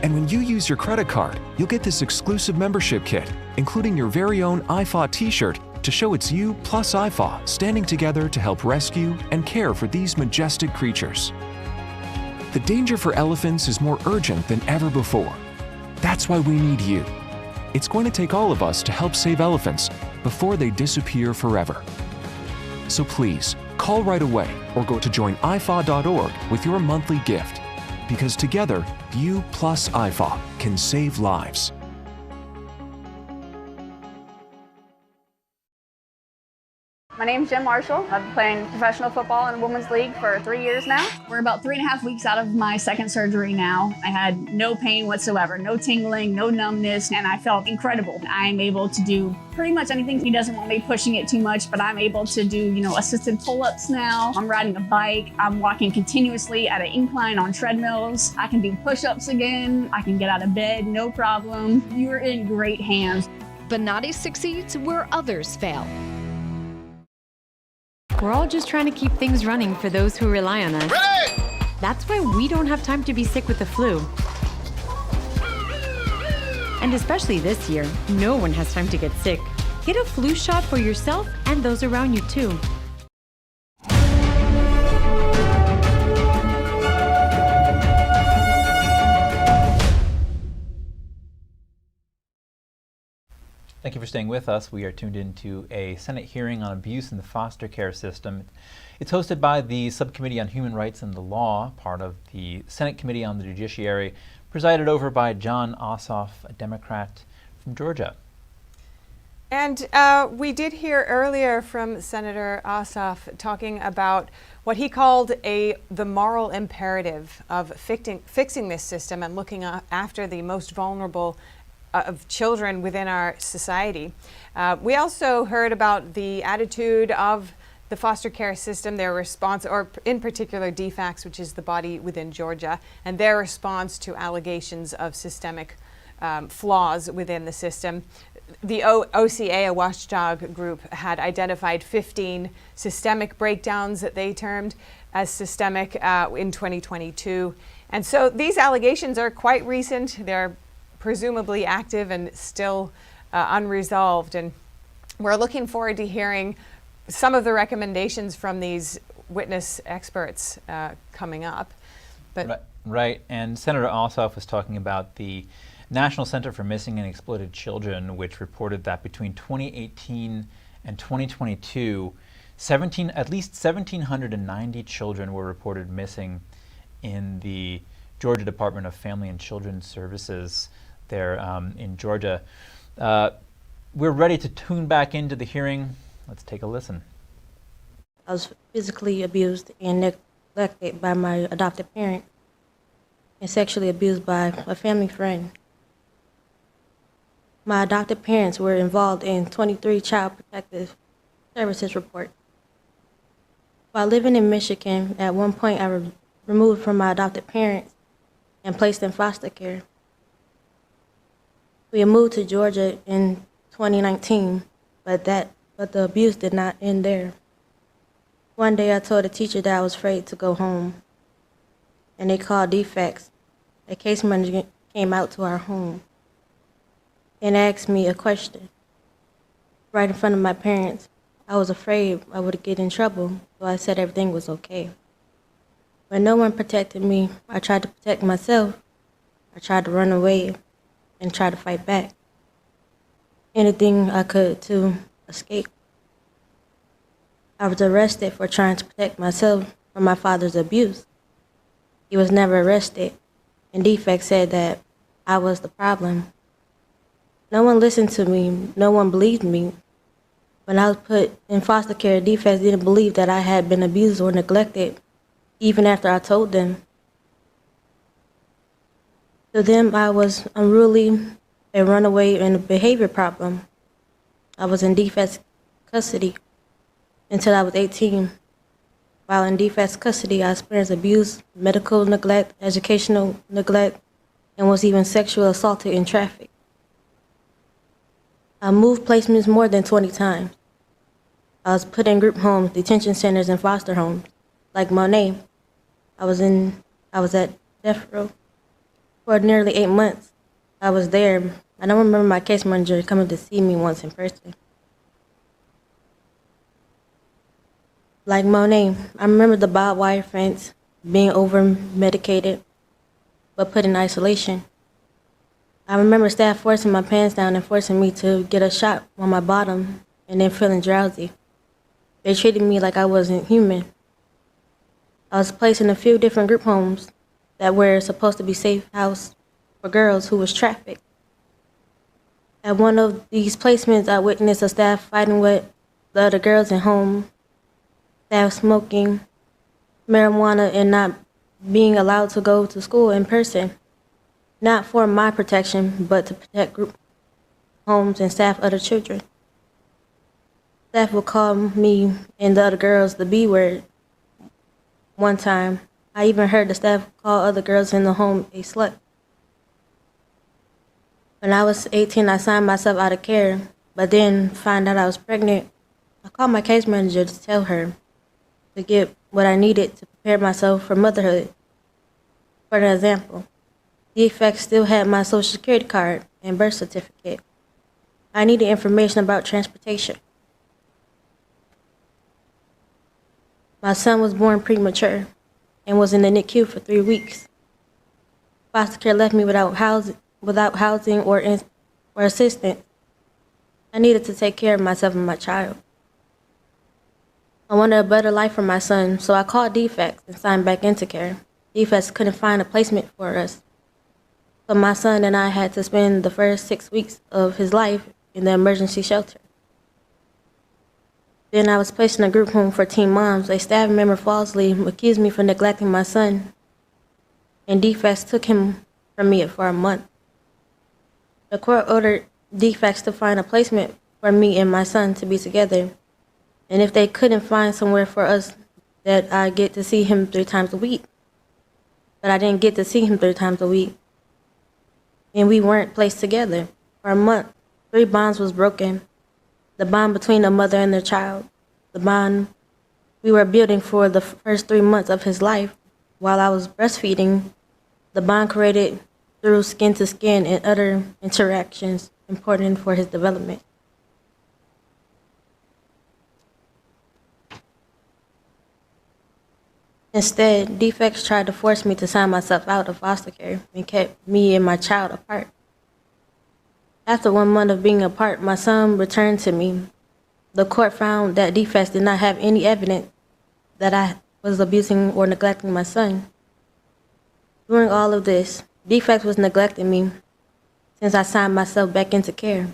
And when you use your credit card, you'll get this exclusive membership kit, including your very own IFAW t-shirt to show it's you plus IFAW standing together to help rescue and care for these majestic creatures. The danger for elephants is more urgent than ever before. That's why we need you. It's going to take all of us to help save elephants before they disappear forever. So please, call right away or go to joinifaw.org with your monthly gift, because together, you plus IFAW can save lives. My name's Jen Marshall. I've been playing professional football in a women's league for 3 years now. We're about 3.5 weeks out of my second surgery now. I had no pain whatsoever, no tingling, no numbness, and I felt incredible. I'm able to do pretty much anything. He doesn't want me pushing it too much, but I'm able to do, assisted pull-ups now. I'm riding a bike. I'm walking continuously at an incline on treadmills. I can do push-ups again. I can get out of bed, no problem. You're in great hands. Banatis succeeds where others fail. We're all just trying to keep things running for those who rely on us. Ready! That's why we don't have time to be sick with the flu. And especially this year, no one has time to get sick. Get a flu shot for yourself and those around you too. Thank you for staying with us. We are tuned into a Senate hearing on abuse in the foster care system. It's hosted by the Subcommittee on Human Rights and the Law, part of the Senate Committee on the Judiciary, presided over by Jon Ossoff, a Democrat from Georgia. And we did hear earlier from Senator Ossoff talking about what he called the moral imperative of fixing this system and looking after the most vulnerable of children within our society. We also heard about the attitude of the foster care system, their response, or in particular DFACS, which is the body within Georgia, and their response to allegations of systemic flaws within the system. The OCA, a watchdog group, had identified 15 systemic breakdowns that they termed as systemic in 2022. And so these allegations are quite recent. They're presumably active and still unresolved. And we're looking forward to hearing some of the recommendations from these witness experts coming up. But right. And Senator Ossoff was talking about the National Center for Missing and Exploited Children, which reported that between 2018 and 2022, at least 1,790 children were reported missing in the Georgia Department of Family and Children's Services there in Georgia. We're ready to tune back into the hearing. Let's take a listen. I was physically abused and neglected by my adopted parent and sexually abused by a family friend. my adopted parents were involved in 23 Child Protective Services reports. While living in Michigan, at one point I was removed from my adopted parents and placed in foster care. We moved to Georgia in 2019, but the abuse did not end there. One day I told a teacher that I was afraid to go home, and they called defects. A case manager came out to our home and asked me a question right in front of my parents. I was afraid I would get in trouble, so I said everything was okay. When no one protected me, I tried to protect myself. I tried to run away and try to fight back. Anything I could to escape. I was arrested for trying to protect myself from my father's abuse. He was never arrested, and defects said that I was the problem. No one listened to me. No one believed me. When I was put in foster care, defects didn't believe that I had been abused or neglected, even after I told them. To them, I was unruly, a runaway, and a behavior problem. I was in defects custody until I was 18. While in defects custody, I experienced abuse, medical neglect, educational neglect, and was even sexually assaulted and trafficked. I moved placements more than 20 times. I was put in group homes, detention centers, and foster homes. Like Monet, I was at death row for nearly 8 months. I was there. I don't remember my case manager coming to see me once in person. Like Monet, I remember the barbed wire fence, being over-medicated, but put in isolation. I remember staff forcing my pants down and forcing me to get a shot on my bottom and then feeling drowsy. They treated me like I wasn't human. I was placed in a few different group homes that were supposed to be safe house for girls who was trafficked. At one of these placements, I witnessed a staff fighting with the other girls in home, staff smoking marijuana and not being allowed to go to school in person. Not for my protection, but to protect group homes and staff other children. Staff would call me and the other girls the B word. One time, I even heard the staff call other girls in the home a slut. When I was 18, I signed myself out of care, but then found out I was pregnant. I called my case manager to tell her to get what I needed to prepare myself for motherhood. For an example, defects still had my social security card and birth certificate. I needed information about transportation. My son was born premature and was in the NICU for 3 weeks. Foster care left me without housing or assistance. I needed to take care of myself and my child. I wanted a better life for my son, so I called defects and signed back into care. Defects couldn't find a placement for us. So my son and I had to spend the first 6 weeks of his life in the emergency shelter. Then I was placed in a group home for teen moms. A staff member falsely accused me for neglecting my son, and defects took him from me for a month. The court ordered defects to find a placement for me and my son to be together, and if they couldn't find somewhere for us, that I get to see him 3 times a week. But I didn't get to see him 3 times a week, and we weren't placed together for a month. 3 bonds was broken. The bond between a mother and their child, the bond we were building for the first 3 months of his life while I was breastfeeding, the bond created through skin to skin and other interactions important for his development. Instead, defects tried to force me to sign myself out of foster care and kept me and my child apart. After 1 month of being apart, my son returned to me. The court found that defects did not have any evidence that I was abusing or neglecting my son. During all of this, defects was neglecting me since I signed myself back into care.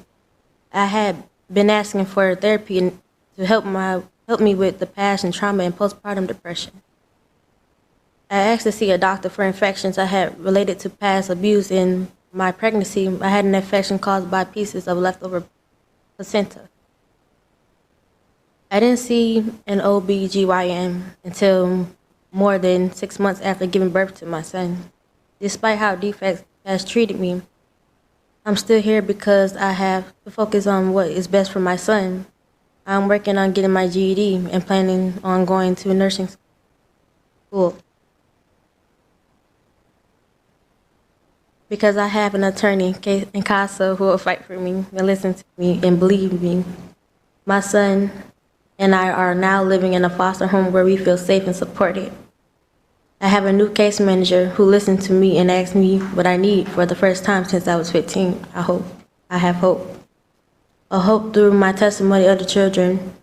I had been asking for therapy to help me with the past and trauma and postpartum depression. I asked to see a doctor for infections I had related to past abuse and my pregnancy, I had an infection caused by pieces of leftover placenta. I didn't see an OB/GYN until more than 6 months after giving birth to my son. Despite how DFACS has treated me, I'm still here because I have to focus on what is best for my son. I'm working on getting my GED and planning on going to nursing school. Because I have an attorney in CASA who will fight for me and listen to me and believe me. My son and I are now living in a foster home where we feel safe and supported. I have a new case manager who listened to me and asked me what I need for the first time since I was 15. I have hope. A hope through my testimony other children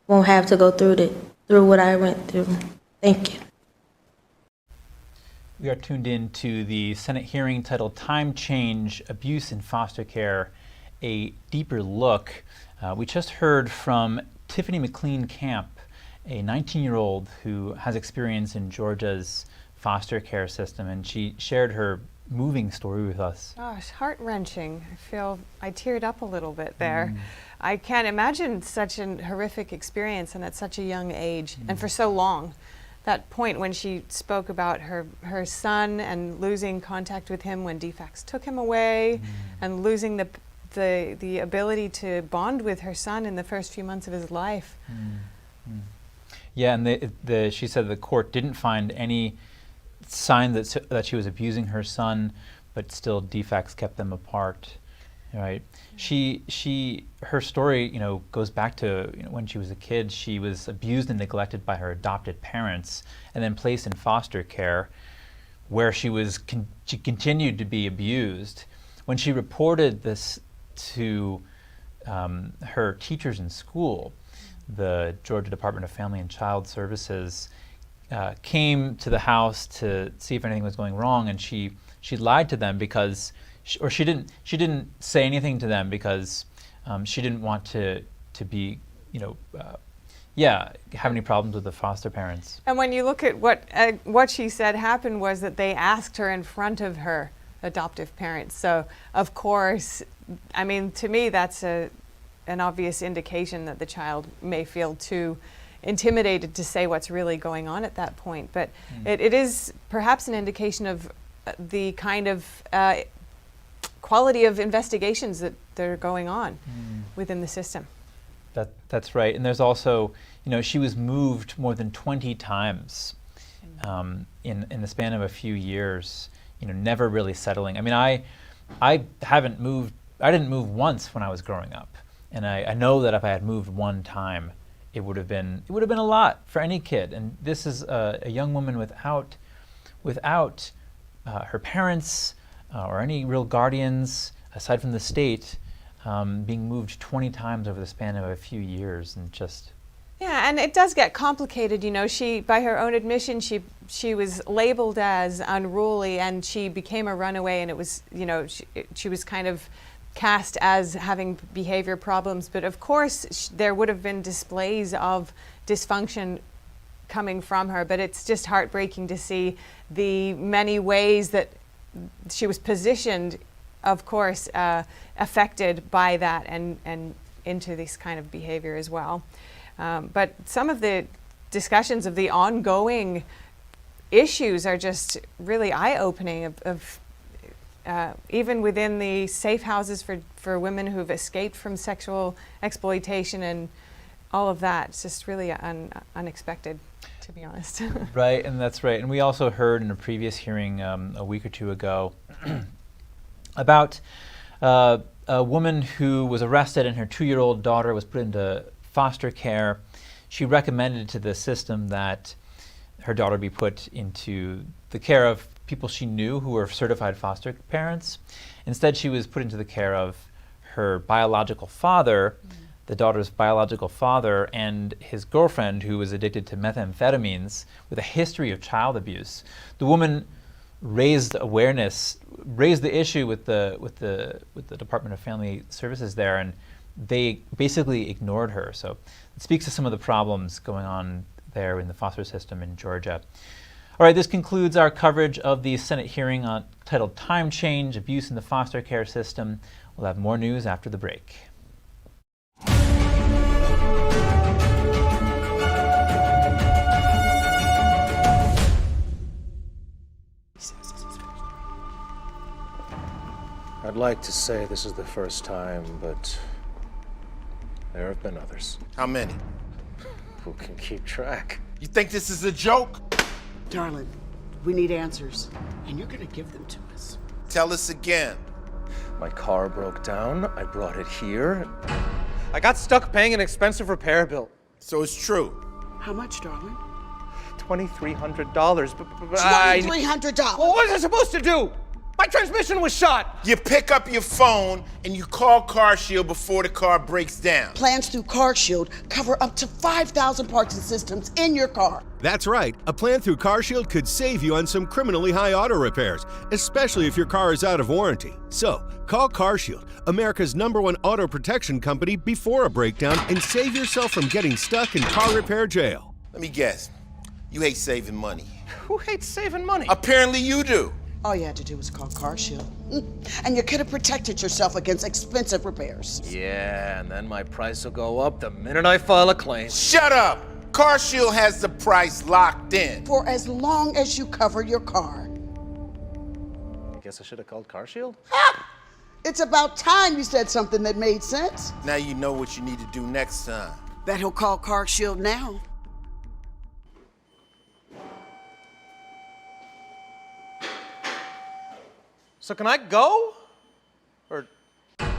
won't have to go through what I went through. Thank you. We are tuned in to the Senate hearing titled Time Change, Abuse in Foster Care, a deeper look. We just heard from Tiffany McLean Camp, a 19-year-old who has experience in Georgia's foster care system, and she shared her moving story with us. Gosh, heart-wrenching. I teared up a little bit there. I can't imagine such a horrific experience and at such a young age and for so long. That point when she spoke about her son and losing contact with him when DFACS took him away and losing the ability to bond with her son in the first few months of his life. Yeah, and she said the court didn't find any sign that she was abusing her son, but still DFACS kept them apart. Right? Her story, goes back to when she was a kid. She was abused and neglected by her adopted parents, and then placed in foster care, where she continued to be abused. When she reported this to her teachers in school, the Georgia Department of Family and Child Services came to the house to see if anything was going wrong, and she lied to them because, she didn't say anything to them because she didn't want to be, have any problems with the foster parents. And when you look at what she said happened was that they asked her in front of her adoptive parents. So of course, I mean, to me, that's an obvious indication that the child may feel too intimidated to say what's really going on at that point. But it is perhaps an indication of the kind of quality of investigations that are going on within the system. That's right. And there's also, she was moved more than 20 times in the span of a few years, never really settling. I mean, I didn't move once when I was growing up. And I know that if I had moved one time, it would have been a lot for any kid. And this is a young woman without her parents or any real guardians aside from the state, being moved 20 times over the span of a few years, and just. Yeah, and it does get complicated. She, by her own admission, she was labeled as unruly, and she became a runaway, and it was, she was kind of cast as having behavior problems. But of course, there would have been displays of dysfunction coming from her. But it's just heartbreaking to see the many ways that she was positioned, of course, affected by that and into this kind of behavior as well. But some of the discussions of the ongoing issues are just really eye-opening of even within the safe houses for women who've escaped from sexual exploitation and all of that. It's just really unexpected, to be honest. Right, and that's right. And we also heard in a previous hearing a week or two ago about a woman who was arrested and her 2-year-old daughter was put into foster care. She recommended to the system that her daughter be put into the care of people she knew who were certified foster parents. Instead, she was put into the care of her biological father, the daughter's biological father, and his girlfriend, who was addicted to methamphetamines with a history of child abuse. The woman raised the issue with the Department of Family Services there, and they basically ignored her. So it speaks to some of the problems going on there in the foster system in Georgia. All right, this concludes our coverage of the Senate hearing titled Time Change, Abuse in the Foster Care System. We'll have more news after the break. I'd like to say this is the first time, but there have been others. How many? Who can keep track? You think this is a joke? Darling, we need answers, and you're gonna give them to us. Tell us again. My car broke down. I brought it here. I got stuck paying an expensive repair bill. So it's true. How much, darling? $2,300. $2,300. Well, what was I supposed to do? My transmission was shot. You pick up your phone and you call CarShield before the car breaks down. Plans through CarShield cover up to 5,000 parts and systems in your car. That's right. A plan through CarShield could save you on some criminally high auto repairs, especially if your car is out of warranty. So, call CarShield, America's #1 auto protection company, before a breakdown and save yourself from getting stuck in car repair jail. Let me guess. You hate saving money. Who hates saving money? Apparently you do. All you had to do was call CarShield. And you could have protected yourself against expensive repairs. Yeah, and then my price will go up the minute I file a claim. Shut up! CarShield has the price locked in. For as long as you cover your car. I guess I should have called CarShield? It's about time you said something that made sense. Now you know what you need to do next time. Bet he'll call CarShield now. So can I go? Or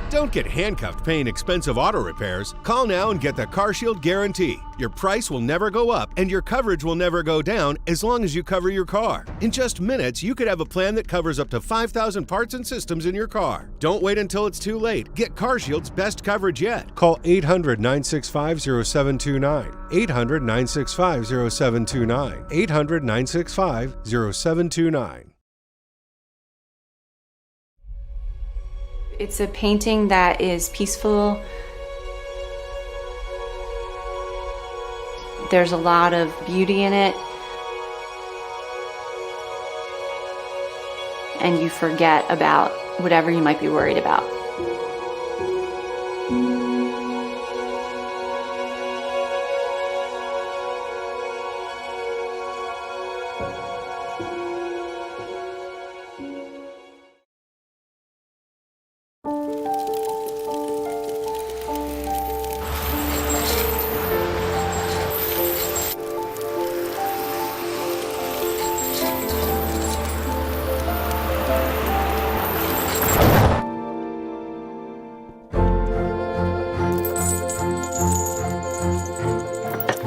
Don't get handcuffed paying expensive auto repairs. Call now and get the CarShield guarantee. Your price will never go up and your coverage will never go down as long as you cover your car. In just minutes, you could have a plan that covers up to 5,000 parts and systems in your car. Don't wait until it's too late. Get CarShield's best coverage yet. Call 800-965-0729. 800-965-0729. 800-965-0729. It's a painting that is peaceful. There's a lot of beauty in it. And you forget about whatever you might be worried about.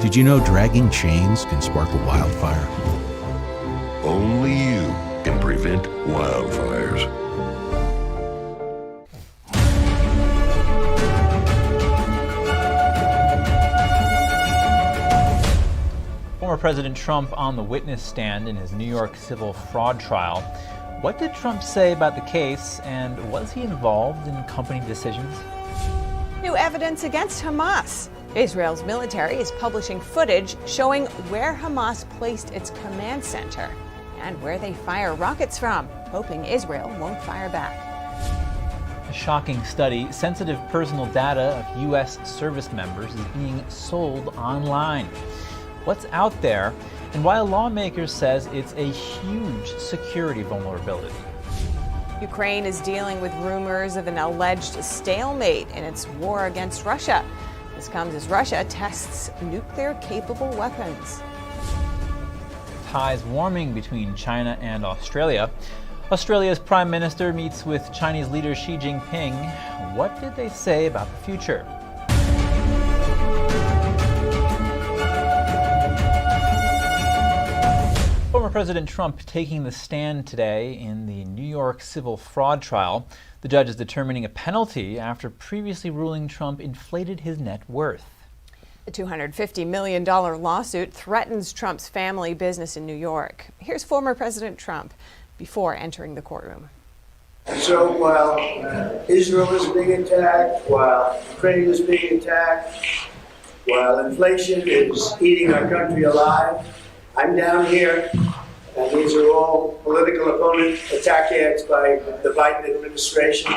Did you know dragging chains can spark a wildfire? Only you can prevent wildfires. Former President Trump on the witness stand in his New York civil fraud trial. What did Trump say about the case, and was he involved in company decisions? New evidence against Hamas. Israel's military is publishing footage showing where Hamas placed its command center and where they fire rockets from, hoping Israel won't fire back. A shocking study, sensitive personal data of U.S. service members is being sold online. What's out there, and why a lawmaker says it's a huge security vulnerability. Ukraine is dealing with rumors of an alleged stalemate in its war against Russia. This comes as Russia tests nuclear-capable weapons. Ties warming between China and Australia. Australia's Prime Minister meets with Chinese leader Xi Jinping. What did they say about the future? Former President Trump taking the stand today in the New York civil fraud trial. The judge is determining a penalty after previously ruling Trump inflated his net worth. The $250 million lawsuit threatens Trump's family business in New York. Here's former President Trump before entering the courtroom. And so while Israel is being attacked, while Ukraine is being attacked, while inflation is eating our country alive, I'm down here And these are all political opponent attack ads by the Biden administration.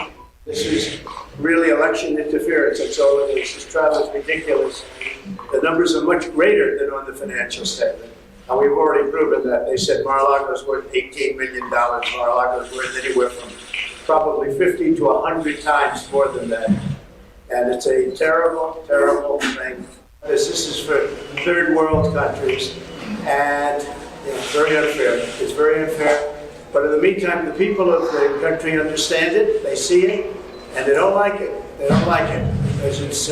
This is really election interference. That's all it is. This trial is ridiculous. The numbers are much greater than on the financial statement. And we've already proven that. They said Mar-a-Lago's worth $18 million. Mar-a-Lago's worth anywhere from probably 50 to 100 times more than that. And it's a terrible, terrible thing. This is for third world countries. And very unfair. It's very unfair. But in the meantime, the people of the country understand it, they see it, and they don't like it. They don't like it because it's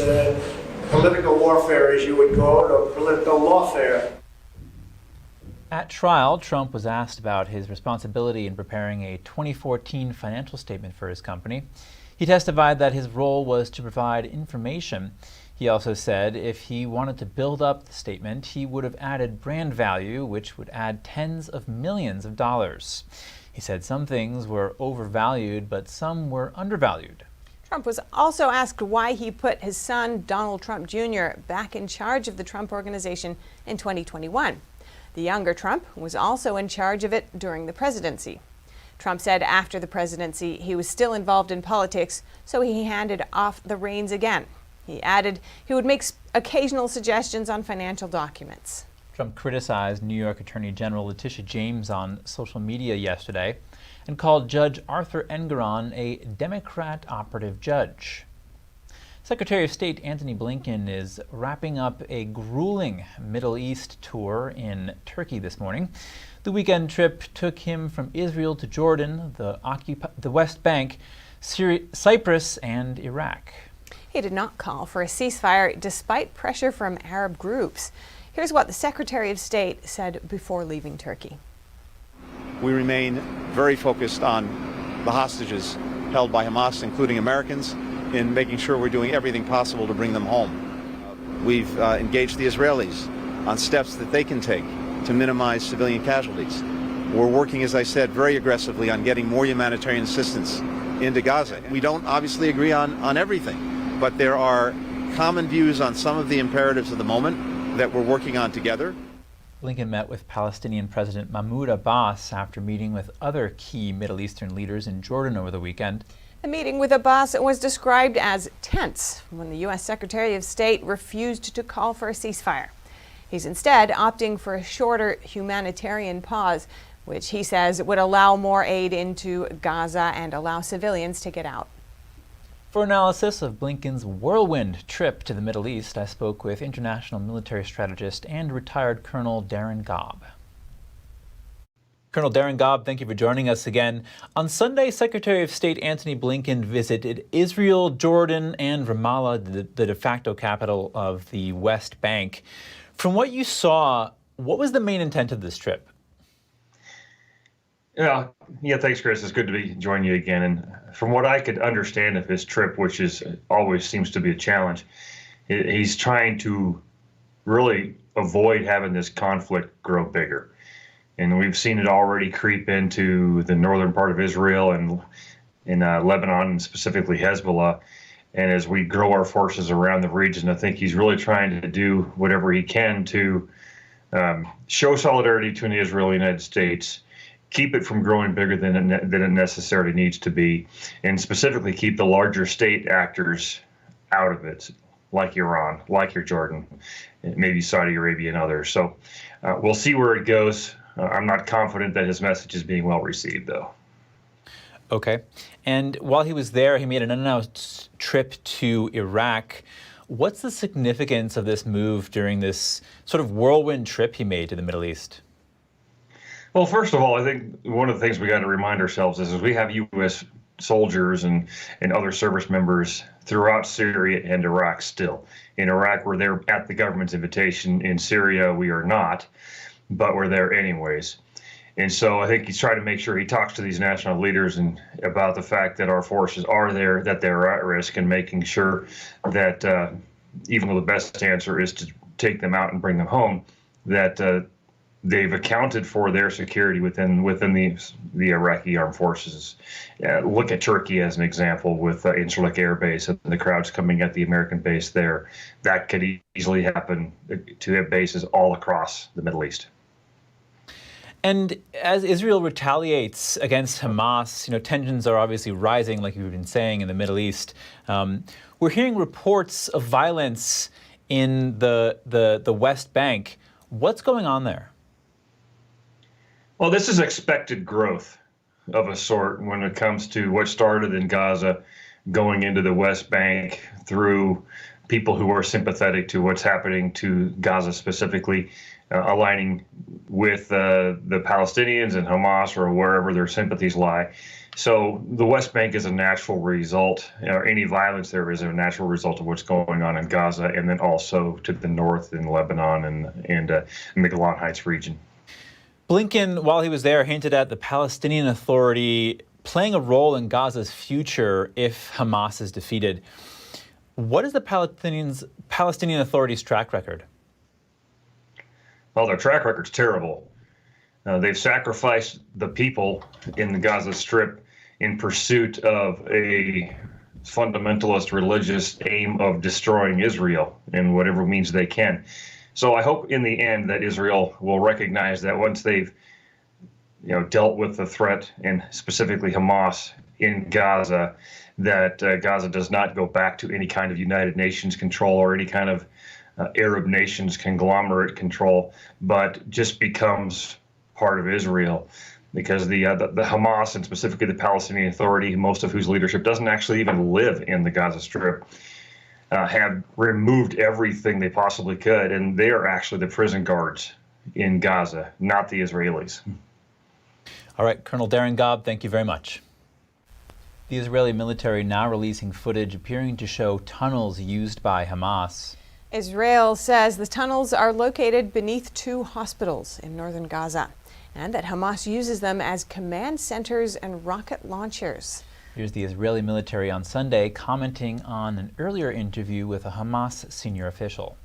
political warfare, as you would call it, or political lawfare. At trial, Trump was asked about his responsibility in preparing a 2014 financial statement for his company. He testified that his role was to provide information. He also said if he wanted to build up the statement, he would have added brand value, which would add tens of millions of dollars. He said some things were overvalued, but some were undervalued. Trump was also asked why he put his son, Donald Trump Jr., back in charge of the Trump Organization in 2021. The younger Trump was also in charge of it during the presidency. Trump said after the presidency, he was still involved in politics, so he handed off the reins again. He added he would make occasional suggestions on financial documents. Trump criticized New York Attorney General Letitia James on social media yesterday and called Judge Arthur Engoron a Democrat operative judge. Secretary of State Antony Blinken is wrapping up a grueling Middle East tour in Turkey this morning. The weekend trip took him from Israel to Jordan, the West Bank, Cyprus, and Iraq. He did not call for a ceasefire despite pressure from Arab groups. Here's what the Secretary of State said before leaving Turkey. We remain very focused on the hostages held by Hamas, including Americans, in making sure we're doing everything possible to bring them home. We've engaged the Israelis on steps that they can take to minimize civilian casualties. We're working, as I said, very aggressively on getting more humanitarian assistance into Gaza. We don't obviously agree on everything, but there are common views on some of the imperatives of the moment that we're working on together. Blinken met with Palestinian President Mahmoud Abbas after meeting with other key Middle Eastern leaders in Jordan over the weekend. The meeting with Abbas was described as tense when the U.S. Secretary of State refused to call for a ceasefire. He's instead opting for a shorter humanitarian pause, which he says would allow more aid into Gaza and allow civilians to get out. For analysis of Blinken's whirlwind trip to the Middle East, I spoke with international military strategist and retired Colonel Darren Gobb. Colonel Darren Gobb, thank you for joining us again. On Sunday, Secretary of State Antony Blinken visited Israel, Jordan, and Ramallah, the de facto capital of the West Bank. From what you saw, what was the main intent of this trip? Yeah, thanks, Chris. It's good to be joining you again. And from what I could understand of his trip, which is always seems to be a challenge, he's trying to really avoid having this conflict grow bigger. And we've seen it already creep into the northern part of Israel and in Lebanon, and specifically Hezbollah. And as we grow our forces around the region, I think he's really trying to do whatever he can to show solidarity between Israel and the United States, keep it from growing bigger than it necessarily needs to be, and specifically keep the larger state actors out of it, like Iran, like your Jordan, maybe Saudi Arabia and others. So we'll see where it goes. I'm not confident that his message is being well received, though. Okay. And while he was there, he made an unannounced trip to Iraq. What's the significance of this move during this sort of whirlwind trip he made to the Middle East? Well, first of all, I think one of the things we got to remind ourselves is we have U.S. soldiers and other service members throughout Syria and Iraq still. In Iraq, we're there at the government's invitation. In Syria, we are not, but we're there anyways. And so I think he's trying to make sure he talks to these national leaders and about the fact that our forces are there, that they're at risk, and making sure that even though the best answer is to take them out and bring them home, that they've accounted for their security within the Iraqi armed forces. Look at Turkey as an example with Incirlik Air Base and the crowds coming at the American base there. That could easily happen to have bases all across the Middle East. And as Israel retaliates against Hamas, tensions are obviously rising, like you've been saying, in the Middle East. We're hearing reports of violence in the West Bank. What's going on there? Well, this is expected growth of a sort when it comes to what started in Gaza, going into the West Bank through people who are sympathetic to what's happening to Gaza specifically, aligning with the Palestinians and Hamas or wherever their sympathies lie. So the West Bank is a natural result, or any violence there is a natural result of what's going on in Gaza, and then also to the north in Lebanon and the Golan Heights region. Blinken, while he was there, hinted at the Palestinian Authority playing a role in Gaza's future if Hamas is defeated. What is the Palestinian Authority's track record? Well, their track record's terrible. They've sacrificed the people in the Gaza Strip in pursuit of a fundamentalist religious aim of destroying Israel in whatever means they can. So I hope in the end that Israel will recognize that once they've dealt with the threat, and specifically Hamas in Gaza, that Gaza does not go back to any kind of United Nations control or any kind of Arab nations conglomerate control, but just becomes part of Israel, because the Hamas, and specifically the Palestinian Authority, most of whose leadership doesn't actually even live in the Gaza Strip, have removed everything they possibly could, and they are actually the prison guards in Gaza, not the Israelis. All right, Colonel Darren Gobb, thank you very much. The Israeli military now releasing footage appearing to show tunnels used by Hamas. Israel says the tunnels are located beneath 2 hospitals in northern Gaza, and that Hamas uses them as command centers and rocket launchers. Here's the Israeli military on Sunday commenting on an earlier interview with a Hamas senior official.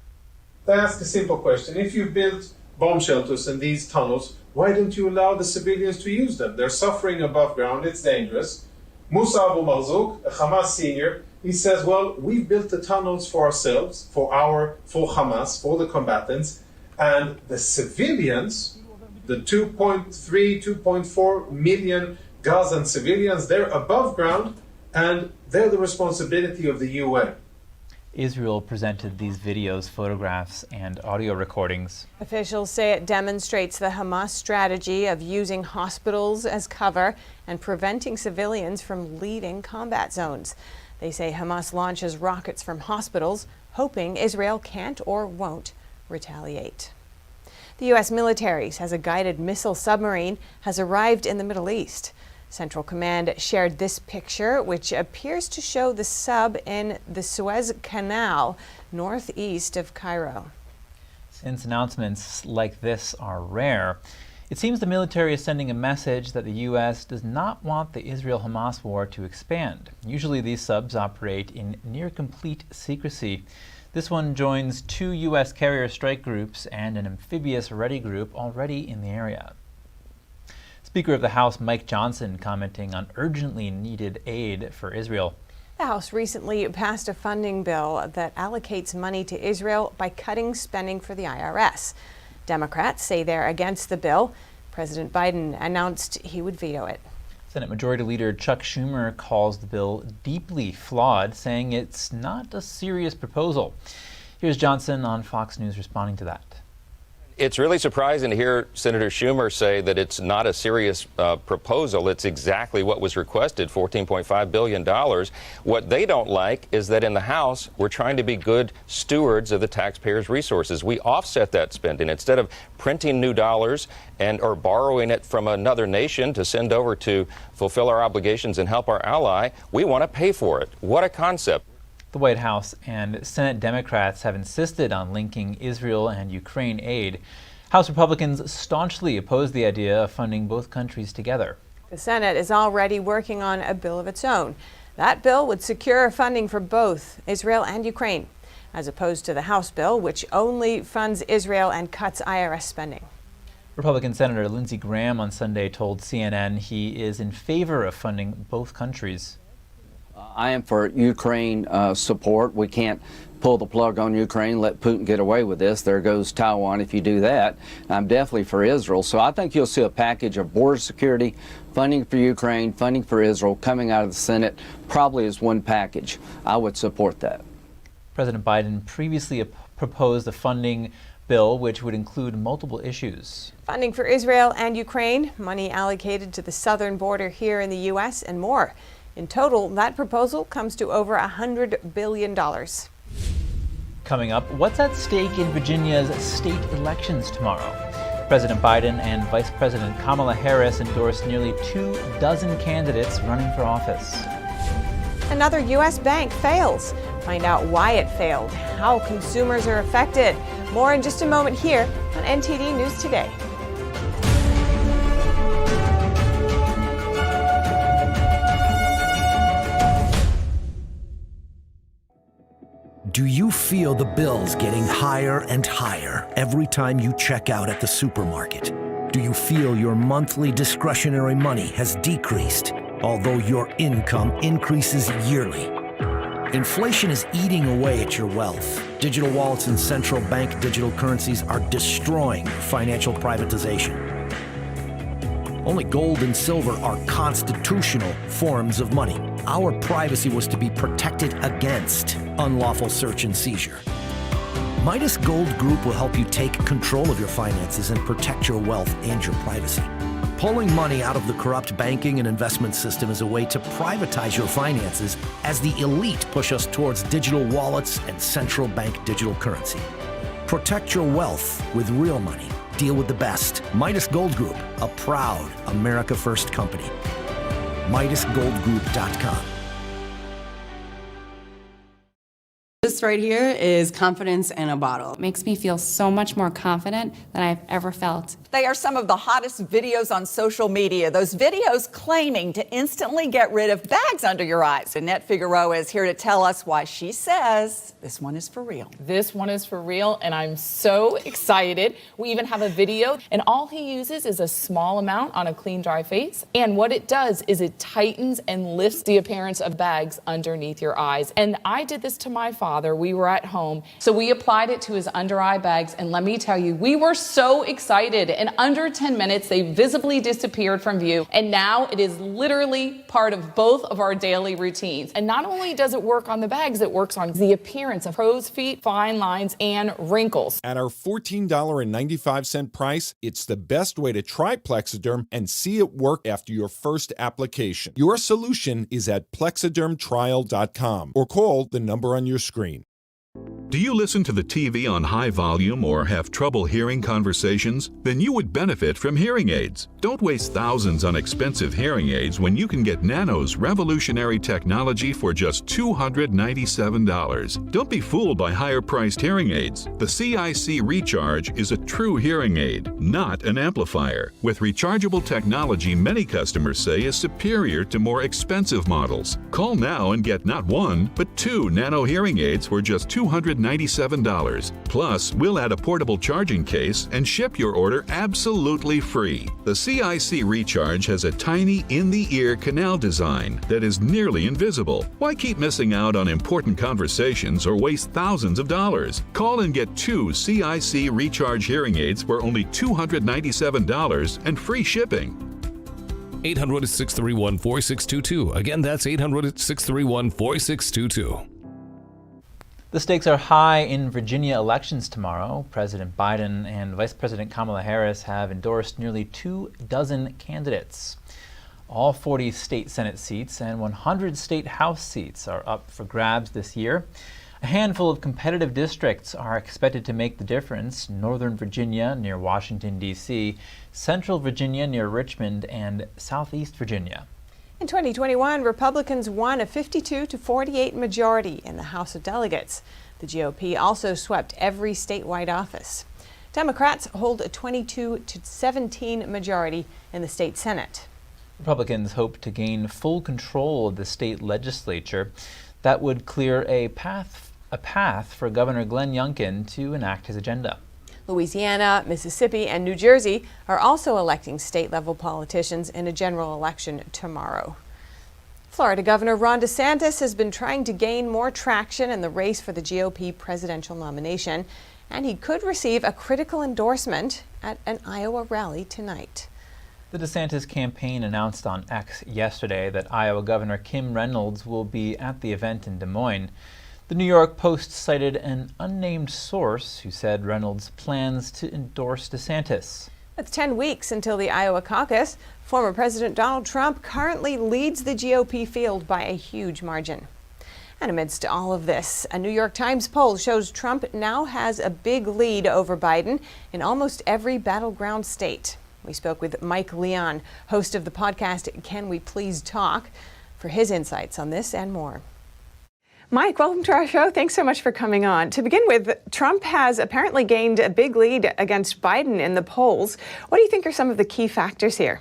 I ask a simple question. If you build bomb shelters in these tunnels, why don't you allow the civilians to use them? They're suffering above ground. It's dangerous. Musa Abu Marzouk, a Hamas senior, he says, well, we've built the tunnels for ourselves, for Hamas, for the combatants, and the civilians, the 2.4 million Gazan civilians, they're above ground, and they're the responsibility of the UN. Israel presented these videos, photographs, and audio recordings. Officials say it demonstrates the Hamas strategy of using hospitals as cover and preventing civilians from leaving combat zones. They say Hamas launches rockets from hospitals, hoping Israel can't or won't retaliate. The U.S. military says a guided missile submarine has arrived in the Middle East. Central Command shared this picture, which appears to show the sub in the Suez Canal, northeast of Cairo. Since announcements like this are rare, it seems the military is sending a message that the U.S. does not want the Israel-Hamas war to expand. Usually these subs operate in near-complete secrecy. This one joins 2 U.S. carrier strike groups and an amphibious ready group already in the area. Speaker of the House Mike Johnson commenting on urgently needed aid for Israel. The House recently passed a funding bill that allocates money to Israel by cutting spending for the IRS. Democrats say they're against the bill. President Biden announced he would veto it. Senate Majority Leader Chuck Schumer calls the bill deeply flawed, saying it's not a serious proposal. Here's Johnson on Fox News responding to that. It's really surprising to hear Senator Schumer say that it's not a serious proposal. It's exactly what was requested, $14.5 billion. What they don't like is that in the House, we're trying to be good stewards of the taxpayers' resources. We offset that spending. Instead of printing new dollars or borrowing it from another nation to send over to fulfill our obligations and help our ally, we want to pay for it. What a concept. The White House and Senate Democrats have insisted on linking Israel and Ukraine aid. House Republicans staunchly oppose the idea of funding both countries together. The Senate is already working on a bill of its own. That bill would secure funding for both Israel and Ukraine, as opposed to the House bill, which only funds Israel and cuts IRS spending. Republican Senator Lindsey Graham on Sunday told CNN he is in favor of funding both countries. I am for Ukraine support. We can't pull the plug on Ukraine, let Putin get away with this. There goes Taiwan if you do that. I'm definitely for Israel. So I think you'll see a package of border security, funding for Ukraine, funding for Israel coming out of the Senate, probably as one package. I would support that. President Biden previously proposed a funding bill which would include multiple issues. Funding for Israel and Ukraine, money allocated to the southern border here in the U.S., and more. In total, that proposal comes to over $100 billion. Coming up, what's at stake in Virginia's state elections tomorrow? President Biden and Vice President Kamala Harris endorsed nearly 24 candidates running for office. Another U.S. bank fails. Find out why it failed, how consumers are affected. More in just a moment here on NTD News Today. Do you feel the bills getting higher and higher every time you check out at the supermarket? Do you feel your monthly discretionary money has decreased, although your income increases yearly? Inflation is eating away at your wealth. Digital wallets and central bank digital currencies are destroying your financial privatization. Only gold and silver are constitutional forms of money. Our privacy was to be protected against unlawful search and seizure. Mideast Gold Group will help you take control of your finances and protect your wealth and your privacy. Pulling money out of the corrupt banking and investment system is a way to privatize your finances as the elite push us towards digital wallets and central bank digital currency. Protect your wealth with real money. Deal with the best. Mideast Gold Group, a proud America First company. MideastGoldGroup.com. This right here is confidence in a bottle. It makes me feel so much more confident than I've ever felt. They are some of the hottest videos on social media. Those videos claiming to instantly get rid of bags under your eyes. Annette Figueroa is here to tell us why she says this one is for real. This one is for real, and I'm so excited. We even have a video, and all he uses is a small amount on a clean, dry face. And what it does is it tightens and lifts the appearance of bags underneath your eyes. And I did this to my father. We were at home, so we applied it to his under eye bags, and let me tell you, we were so excited. In under 10 minutes, they visibly disappeared from view, and now it is literally part of both of our daily routines. And not only does it work on the bags, it works on the appearance of crow's feet, fine lines, and wrinkles. At our $14.95 price, it's the best way to try Plexiderm and see it work after your first application. Your solution is at plexidermtrial.com or call the number on your screen. Do you listen to the TV on high volume or have trouble hearing conversations? Then you would benefit from hearing aids. Don't waste thousands on expensive hearing aids when you can get Nano's revolutionary technology for just $297. Don't be fooled by higher-priced hearing aids. The CIC Recharge is a true hearing aid, not an amplifier. With rechargeable technology many customers say is superior to more expensive models. Call now and get not one, but 2 Nano hearing aids for just $297. Plus, we'll add a portable charging case and ship your order absolutely free. The CIC Recharge has a tiny in-the-ear canal design that is nearly invisible. Why keep missing out on important conversations or waste thousands of dollars? Call and get 2 CIC Recharge hearing aids for only $297 and free shipping. 800-631-4622. Again, that's 800-631-4622. The stakes are high in Virginia elections tomorrow. President Biden and Vice President Kamala Harris have endorsed nearly 24 candidates. All 40 state Senate seats and 100 state House seats are up for grabs this year. A handful of competitive districts are expected to make the difference: Northern Virginia near Washington, D.C., Central Virginia near Richmond, and Southeast Virginia. In 2021, Republicans won a 52-48 majority in the House of Delegates. The GOP also swept every statewide office. Democrats hold a 22-17 majority in the state Senate. Republicans hope to gain full control of the state legislature. That would clear a path for Governor Glenn Youngkin to enact his agenda. Louisiana, Mississippi, and New Jersey are also electing state-level politicians in a general election tomorrow. Florida Governor Ron DeSantis has been trying to gain more traction in the race for the GOP presidential nomination, and he could receive a critical endorsement at an Iowa rally tonight. The DeSantis campaign announced on X yesterday that Iowa Governor Kim Reynolds will be at the event in Des Moines. The New York Post cited an unnamed source who said Reynolds plans to endorse DeSantis. With 10 weeks until the Iowa caucus, former President Donald Trump currently leads the GOP field by a huge margin. And amidst all of this, a New York Times poll shows Trump now has a big lead over Biden in almost every battleground state. We spoke with Mike Leon, host of the podcast Can We Please Talk, for his insights on this and more. Mike, welcome to our show. Thanks so much for coming on. To begin with, Trump has apparently gained a big lead against Biden in the polls. What do you think are some of the key factors here?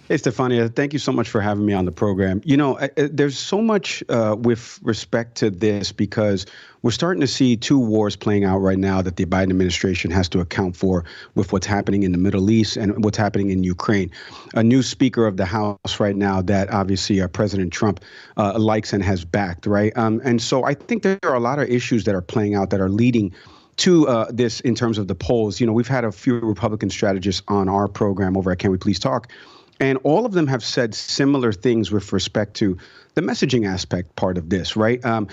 Hey, Stefania, thank you so much for having me on the program. You know, there's so much with respect to this because we're starting to see two wars playing out right now that the Biden administration has to account for with what's happening in the Middle East and what's happening in Ukraine. A new Speaker of the House right now that obviously President Trump likes and has backed, right? And so I think there are a lot of issues that are playing out that are leading to this in terms of the polls. You know, we've had a few Republican strategists on our program over at Can We Please Talk, and all of them have said similar things with respect to the messaging aspect part of this, right? The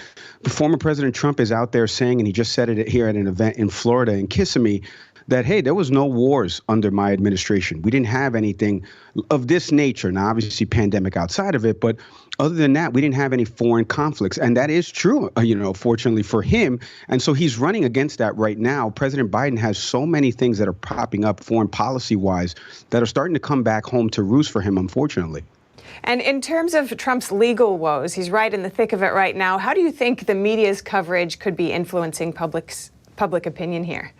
former President Trump is out there saying, and he just said it here at an event in Florida in Kissimmee, that, hey, there was no wars under my administration. We didn't have anything of this nature. Now, obviously, pandemic outside of it, but other than that, we didn't have any foreign conflicts. And that is true, you know, fortunately for him. And so he's running against that right now. President Biden has so many things that are popping up foreign policy-wise that are starting to come back home to roost for him, unfortunately. And in terms of Trump's legal woes, he's right in the thick of it right now. How do you think the media's coverage could be influencing public opinion here?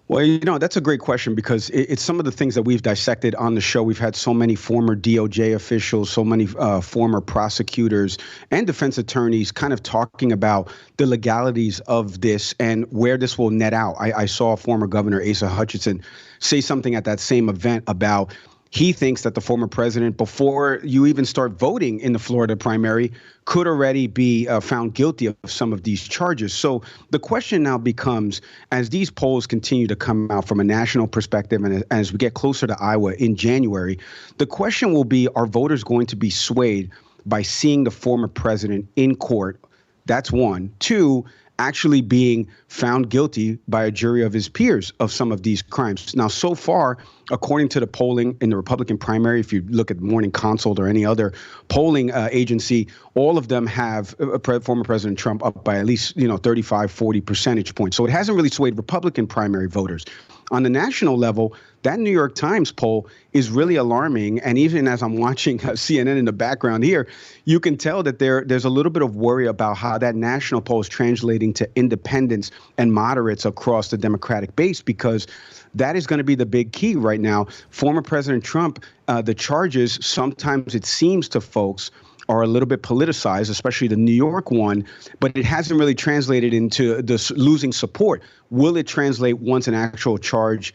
Well, you know, that's a great question because it's some of the things that we've dissected on the show. We've had so many former DOJ officials, so many former prosecutors and defense attorneys kind of talking about the legalities of this and where this will net out. I saw former Governor Asa Hutchinson say something at that same event about he thinks that the former president, before you even start voting in the Florida primary, could already be found guilty of some of these charges. So the question now becomes, as these polls continue to come out from a national perspective and as we get closer to Iowa in January, the question will be, are voters going to be swayed by seeing the former president in court? That's one. Two, actually being found guilty by a jury of his peers of some of these crimes. Now, so far, according to the polling in the Republican primary, if you look at Morning Consult or any other polling agency, all of them have former President Trump up by at least, 35, 40 percentage points. So it hasn't really swayed Republican primary voters. On the national level, that New York Times poll is really alarming. And even as I'm watching CNN in the background here, you can tell that there's a little bit of worry about how that national poll is translating to independents and moderates across the Democratic base, because that is going to be the big key right now. Former President Trump, the charges, sometimes it seems to folks, are a little bit politicized, especially the New York one, but it hasn't really translated into the losing support. Will it translate once an actual charge,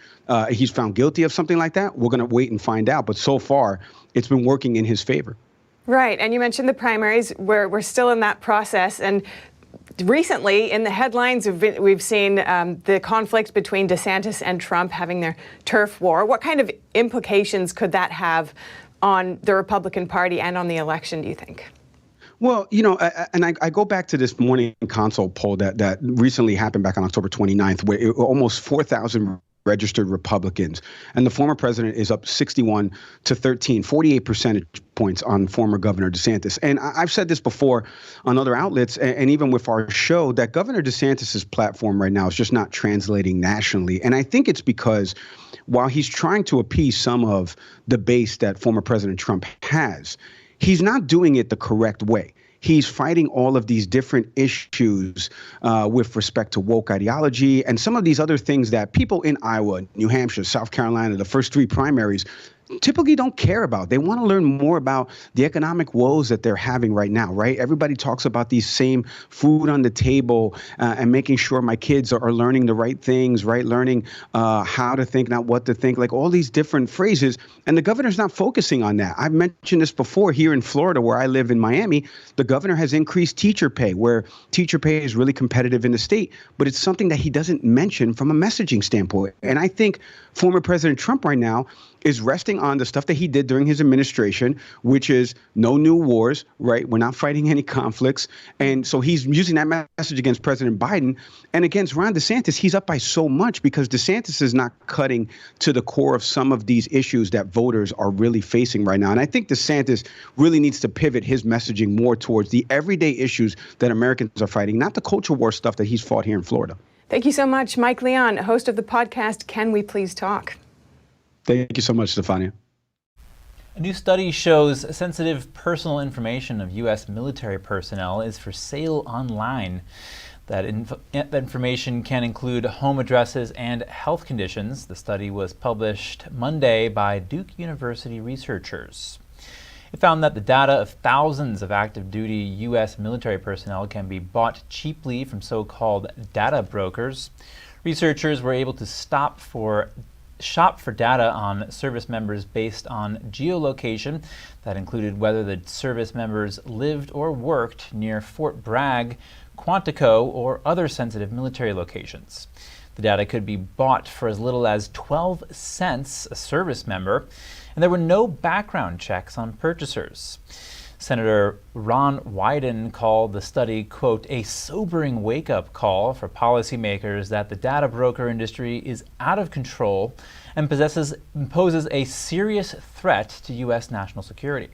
he's found guilty of something like that? We're going to wait and find out. But so far, it's been working in his favor. Right. And you mentioned the primaries. We're still in that process. And recently, in the headlines, we've seen the conflict between DeSantis and Trump having their turf war. What kind of implications could that have on the Republican Party and on the election, do you think? Well, I go back to this Morning Consult poll that recently happened back on October 29th, where almost 4,000 registered Republicans, and the former president is up 61 to 13, 48 percentage points on former Governor DeSantis. And I've said this before on other outlets and even with our show, that Governor DeSantis's platform right now is just not translating nationally. And I think it's because while he's trying to appease some of the base that former President Trump has, he's not doing it the correct way. He's fighting all of these different issues with respect to woke ideology and some of these other things that people in Iowa, New Hampshire, South Carolina, the first three primaries, typically don't care about. They want to learn more about the economic woes that they're having right now, right? Everybody talks about these same food on the table and making sure my kids are learning the right things, right? Learning how to think, not what to think, like all these different phrases. And the governor's not focusing on that. I've mentioned this before here in Florida, where I live in Miami. The governor has increased teacher pay, where teacher pay is really competitive in the state, but it's something that he doesn't mention from a messaging standpoint. And I think former President Trump right now is resting on the stuff that he did during his administration, which is no new wars, right? We're not fighting any conflicts. And so he's using that message against President Biden. And against Ron DeSantis, he's up by so much because DeSantis is not cutting to the core of some of these issues that voters are really facing right now. And I think DeSantis really needs to pivot his messaging more towards the everyday issues that Americans are fighting, not the culture war stuff that he's fought here in Florida. Thank you so much, Mike Leon, host of the podcast, Can We Please Talk? Thank you so much, Stefania. A new study shows sensitive personal information of U.S. military personnel is for sale online. That information can include home addresses and health conditions. The study was published Monday by Duke University researchers. It found that the data of thousands of active duty U.S. military personnel can be bought cheaply from so-called data brokers. Researchers were able to shop for data on service members based on geolocation. That included whether the service members lived or worked near Fort Bragg, Quantico, or other sensitive military locations. The data could be bought for as little as 12 cents a service member, and there were no background checks on purchasers. Senator Ron Wyden called the study, quote, a sobering wake-up call for policymakers that the data broker industry is out of control and poses a serious threat to U.S. national security.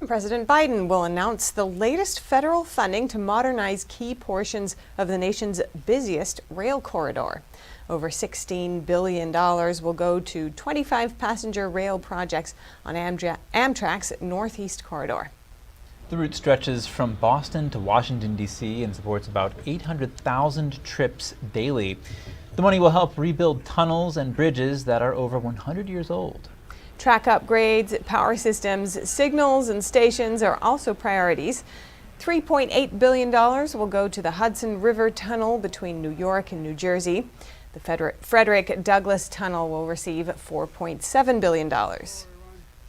President Biden will announce the latest federal funding to modernize key portions of the nation's busiest rail corridor. Over $16 billion will go to 25 passenger rail projects on Amtrak's Northeast Corridor. The route stretches from Boston to Washington, D.C. and supports about 800,000 trips daily. The money will help rebuild tunnels and bridges that are over 100 years old. Track upgrades, power systems, signals, and stations are also priorities. $3.8 billion will go to the Hudson River Tunnel between New York and New Jersey. The Frederick Douglass Tunnel will receive $4.7 billion.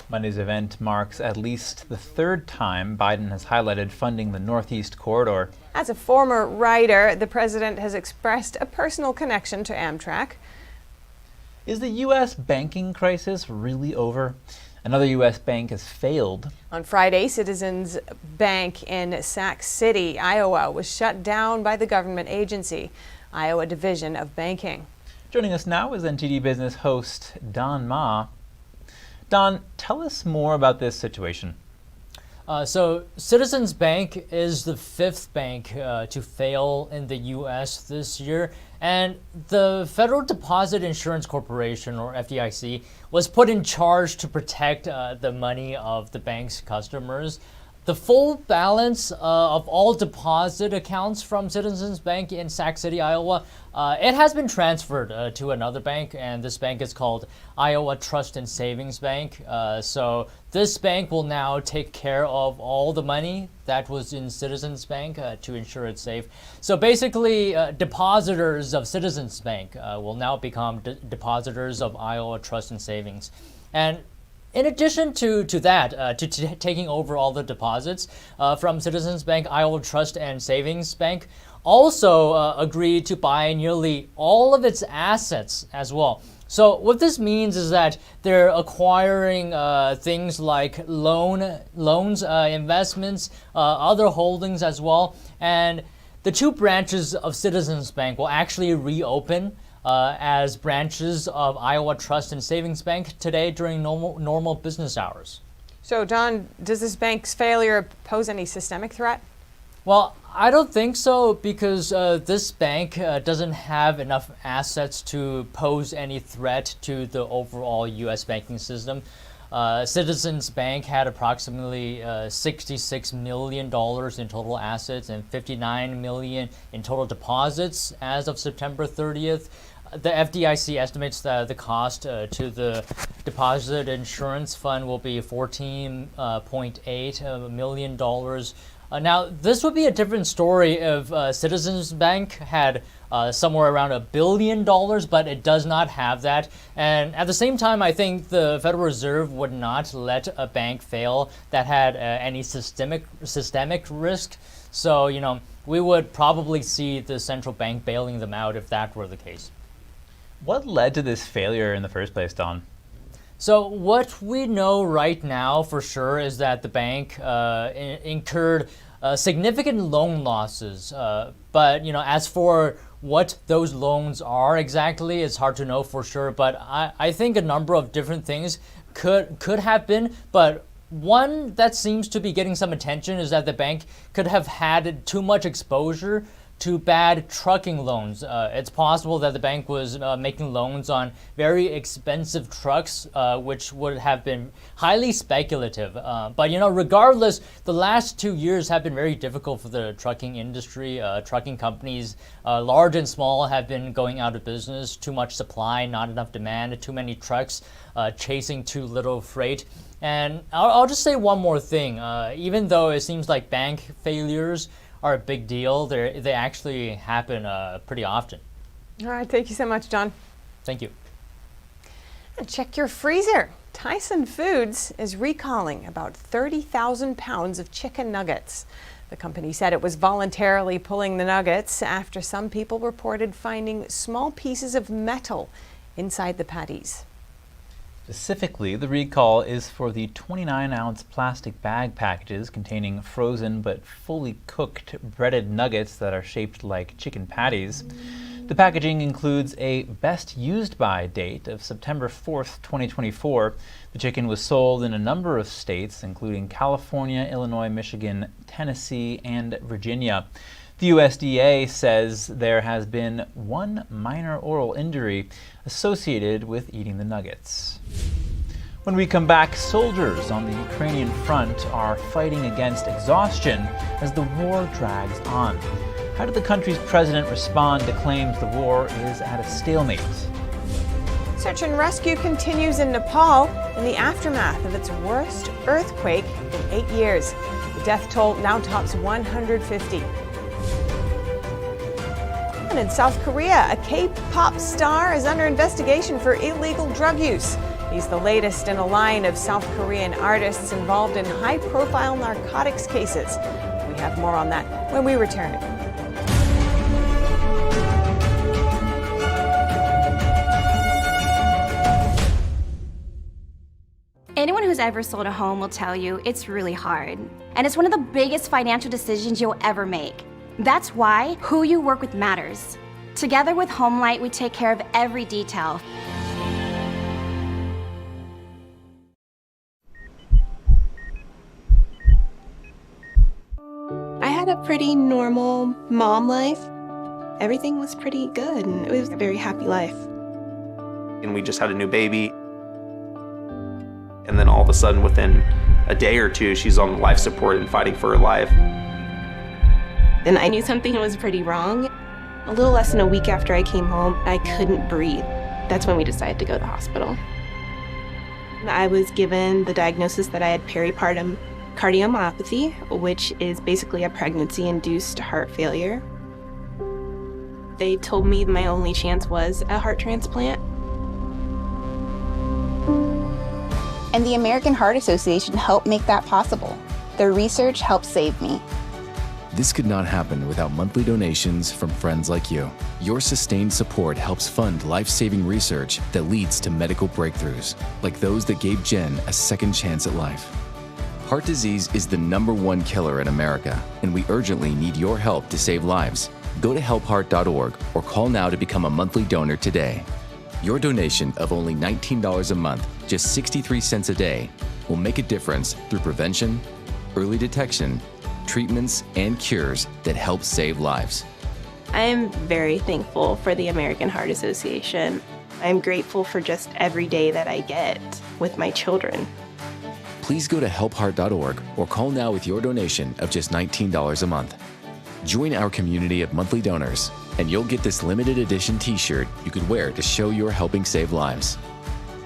Monday's event marks at least the third time Biden has highlighted funding the Northeast Corridor. As a former rider, the president has expressed a personal connection to Amtrak. Is the U.S. banking crisis really over? Another U.S. bank has failed. On Friday, Citizens Bank in Sac City, Iowa, was shut down by the government agency, Iowa Division of Banking. Joining us now is NTD Business host Don Ma. Don, tell us more about this situation. So Citizens Bank is the fifth bank to fail in the U.S. this year. And the Federal Deposit Insurance Corporation, or FDIC, was put in charge to protect the money of the bank's customers. The full balance of all deposit accounts from Citizens Bank in Sac City, Iowa, it has been transferred to another bank, and this bank is called Iowa Trust and Savings Bank. So this bank will now take care of all the money that was in Citizens Bank to ensure it's safe. So basically, depositors of Citizens Bank will now become depositors of Iowa Trust and Savings. And in addition to that, taking over all the deposits from Citizens Bank, Iowa Trust and Savings Bank also agreed to buy nearly all of its assets as well. So what this means is that they're acquiring things like loans, investments, other holdings as well. And the two branches of Citizens Bank will actually reopen as branches of Iowa Trust and Savings Bank today during normal business hours. So, Don, does this bank's failure pose any systemic threat? Well, I don't think so, because this bank doesn't have enough assets to pose any threat to the overall U.S. banking system. Citizens Bank had approximately $66 million in total assets and $59 million in total deposits as of September 30th. the FDIC estimates that the cost to the deposit insurance fund will be $14.8 million. Now, this would be a different story if Citizens Bank had somewhere around $1 billion, but it does not have that. And at the same time, I think the Federal Reserve would not let a bank fail that had any systemic risk. So, we would probably see the central bank bailing them out if that were the case. What led to this failure in the first place, Don? So what we know right now for sure is that the bank incurred significant loan losses. But as for what those loans are exactly, it's hard to know for sure. But I think a number of different things could have been. But one that seems to be getting some attention is that the bank could have had too much exposure to bad trucking loans. It's possible that the bank was making loans on very expensive trucks, which would have been highly speculative. But regardless, the last 2 years have been very difficult for the trucking industry. Trucking companies, large and small, have been going out of business. Too much supply, not enough demand, too many trucks chasing too little freight. And I'll just say one more thing. Even though it seems like bank failures are a big deal, they actually happen pretty often. All right, thank you so much, John. Thank you. And check your freezer. Tyson Foods is recalling about 30,000 pounds of chicken nuggets. The company said it was voluntarily pulling the nuggets after some people reported finding small pieces of metal inside the patties. Specifically, the recall is for the 29-ounce plastic bag packages containing frozen but fully cooked breaded nuggets that are shaped like chicken patties. The packaging includes a best used by date of September 4th, 2024. The chicken was sold in a number of states, including California, Illinois, Michigan, Tennessee, and Virginia. The USDA says there has been one minor oral injury associated with eating the nuggets. When we come back, soldiers on the Ukrainian front are fighting against exhaustion as the war drags on. How did the country's president respond to claims the war is at a stalemate? Search and rescue continues in Nepal in the aftermath of its worst earthquake in 8 years. The death toll now tops 150. And in South Korea, a K-pop star is under investigation for illegal drug use. He's the latest in a line of South Korean artists involved in high-profile narcotics cases. We have more on that when we return. Anyone who's ever sold a home will tell you it's really hard. And it's one of the biggest financial decisions you'll ever make. That's why who you work with matters. Together with HomeLight, we take care of every detail. I had a pretty normal mom life. Everything was pretty good, and it was a very happy life. And we just had a new baby. And then all of a sudden, within a day or two, she's on life support and fighting for her life. And I knew something was pretty wrong. A little less than a week after I came home, I couldn't breathe. That's when we decided to go to the hospital. I was given the diagnosis that I had peripartum cardiomyopathy, which is basically a pregnancy-induced heart failure. They told me my only chance was a heart transplant. And the American Heart Association helped make that possible. Their research helped save me. This could not happen without monthly donations from friends like you. Your sustained support helps fund life-saving research that leads to medical breakthroughs, like those that gave Jen a second chance at life. Heart disease is the #1 killer in America, and we urgently need your help to save lives. Go to helpheart.org or call now to become a monthly donor today. Your donation of only $19 a month, just 63 cents a day, will make a difference through prevention, early detection, treatments, and cures that help save lives. I am very thankful for the American Heart Association. I'm grateful for just every day that I get with my children. Please go to helpheart.org or call now with your donation of just $19 a month. Join our community of monthly donors And you'll get this limited edition t-shirt you could wear to show you're helping save lives.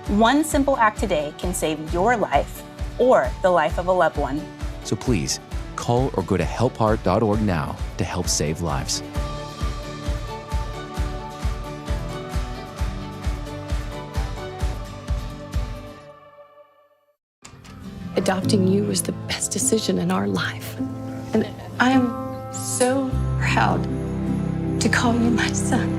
One simple act today can save your life or the life of a loved one. So please, call or go to helpheart.org now to help save lives. Adopting you was the best decision in our life. And I am so proud to call you my son.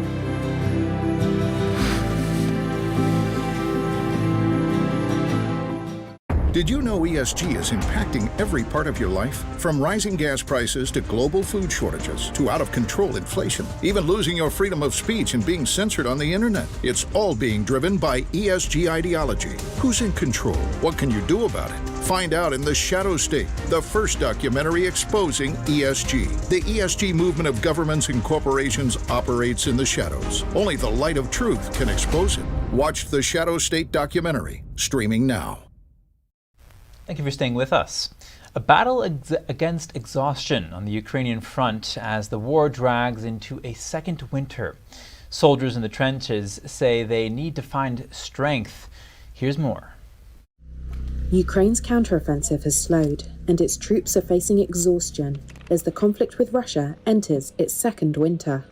Did you know ESG is impacting every part of your life? From rising gas prices to global food shortages to out-of-control inflation, even losing your freedom of speech and being censored on the internet. It's all being driven by ESG ideology. Who's in control? What can you do about it? Find out in The Shadow State, the first documentary exposing ESG. The ESG movement of governments and corporations operates in the shadows. Only the light of truth can expose it. Watch The Shadow State documentary, streaming now. Thank you for staying with us. A battle against exhaustion on the Ukrainian front as the war drags into a second winter. Soldiers in the trenches say they need to find strength. Here's more. Ukraine's counteroffensive has slowed, and its troops are facing exhaustion as the conflict with Russia enters its second winter.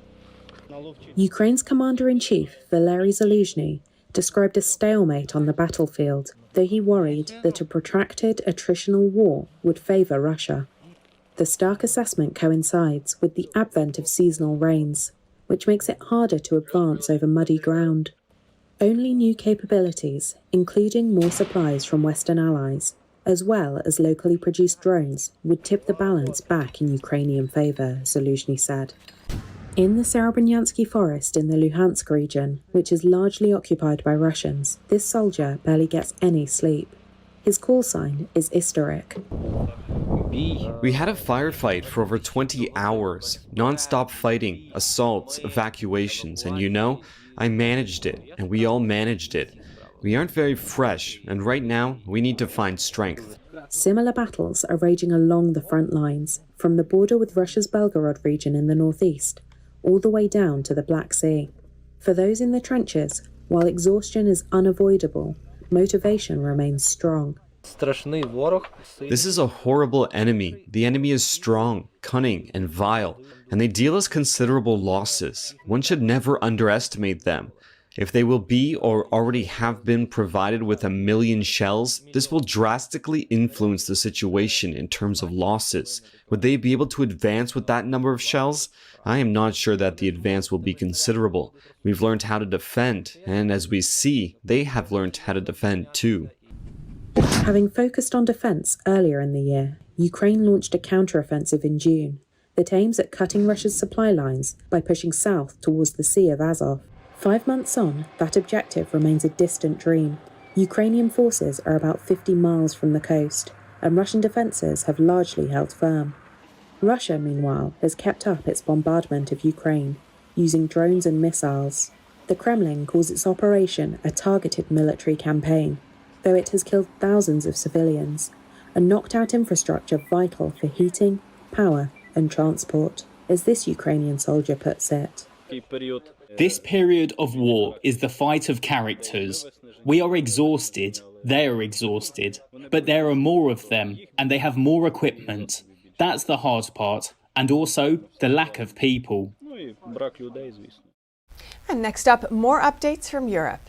Ukraine's commander-in-chief, Valery Zelenskyy, described a stalemate on the battlefield, though he worried that a protracted attritional war would favour Russia. The stark assessment coincides with the advent of seasonal rains, which makes it harder to advance over muddy ground. Only new capabilities, including more supplies from Western allies, as well as locally produced drones, would tip the balance back in Ukrainian favour, Zelenskyy said. In the Serebrenyansky forest in the Luhansk region, which is largely occupied by Russians, this soldier barely gets any sleep. His call sign is Historic. We had a firefight for over 20 hours, non-stop fighting, assaults, evacuations, and I managed it, and we all managed it. We aren't very fresh, and right now, we need to find strength. Similar battles are raging along the front lines, from the border with Russia's Belgorod region in the northeast, all the way down to the Black Sea. For those in the trenches, while exhaustion is unavoidable, motivation remains strong. This is a horrible enemy. The enemy is strong, cunning, and vile, and they deal us considerable losses. One should never underestimate them. If they will be or already have been provided with 1 million shells, this will drastically influence the situation in terms of losses. Would they be able to advance with that number of shells? I am not sure that the advance will be considerable. We've learned how to defend, and as we see, they have learned how to defend too. Having focused on defence earlier in the year, Ukraine launched a counteroffensive in June that aims at cutting Russia's supply lines by pushing south towards the Sea of Azov. 5 months on, that objective remains a distant dream. Ukrainian forces are about 50 miles from the coast, and Russian defences have largely held firm. Russia, meanwhile, has kept up its bombardment of Ukraine, using drones and missiles. The Kremlin calls its operation a targeted military campaign, though it has killed thousands of civilians and knocked out infrastructure vital for heating, power, and transport, as this Ukrainian soldier puts it. This period of war is the fight of characters. We are exhausted, they are exhausted, but there are more of them, and they have more equipment. That's the hard part, and also the lack of people. And next up, more updates from Europe.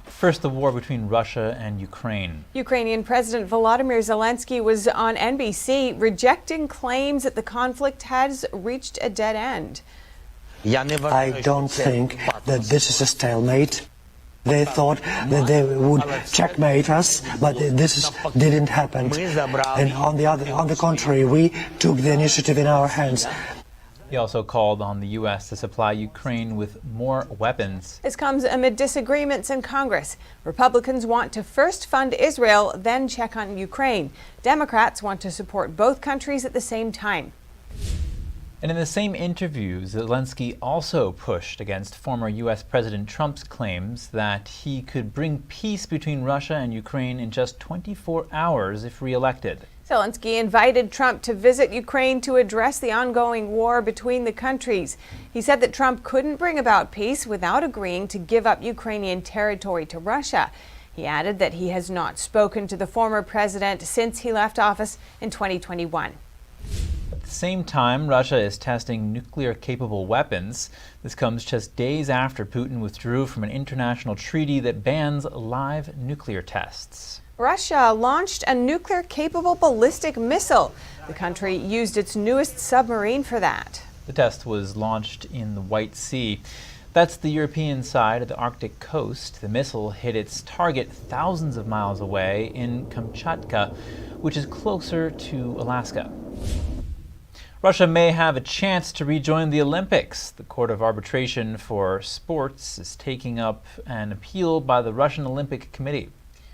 First, the war between Russia and Ukraine. Ukrainian President Volodymyr Zelenskyy was on NBC rejecting claims that the conflict has reached a dead end. I don't think that this is a stalemate. They thought that they would checkmate us, but this didn't happen. And on the contrary, we took the initiative in our hands. He also called on the U.S. to supply Ukraine with more weapons. This comes amid disagreements in Congress. Republicans want to first fund Israel, then check on Ukraine. Democrats want to support both countries at the same time. And in the same interview, Zelenskyy also pushed against former U.S. President Trump's claims that he could bring peace between Russia and Ukraine in just 24 hours if re-elected. Zelenskyy invited Trump to visit Ukraine to address the ongoing war between the countries. He said that Trump couldn't bring about peace without agreeing to give up Ukrainian territory to Russia. He added that he has not spoken to the former president since he left office in 2021. At the same time, Russia is testing nuclear-capable weapons. This comes just days after Putin withdrew from an international treaty that bans live nuclear tests. Russia launched a nuclear-capable ballistic missile. The country used its newest submarine for that. The test was launched in the White Sea. That's the European side of the Arctic coast. The missile hit its target thousands of miles away in Kamchatka, which is closer to Alaska. Russia may have a chance to rejoin the Olympics. The Court of Arbitration for Sports is taking up an appeal by the Russian Olympic Committee.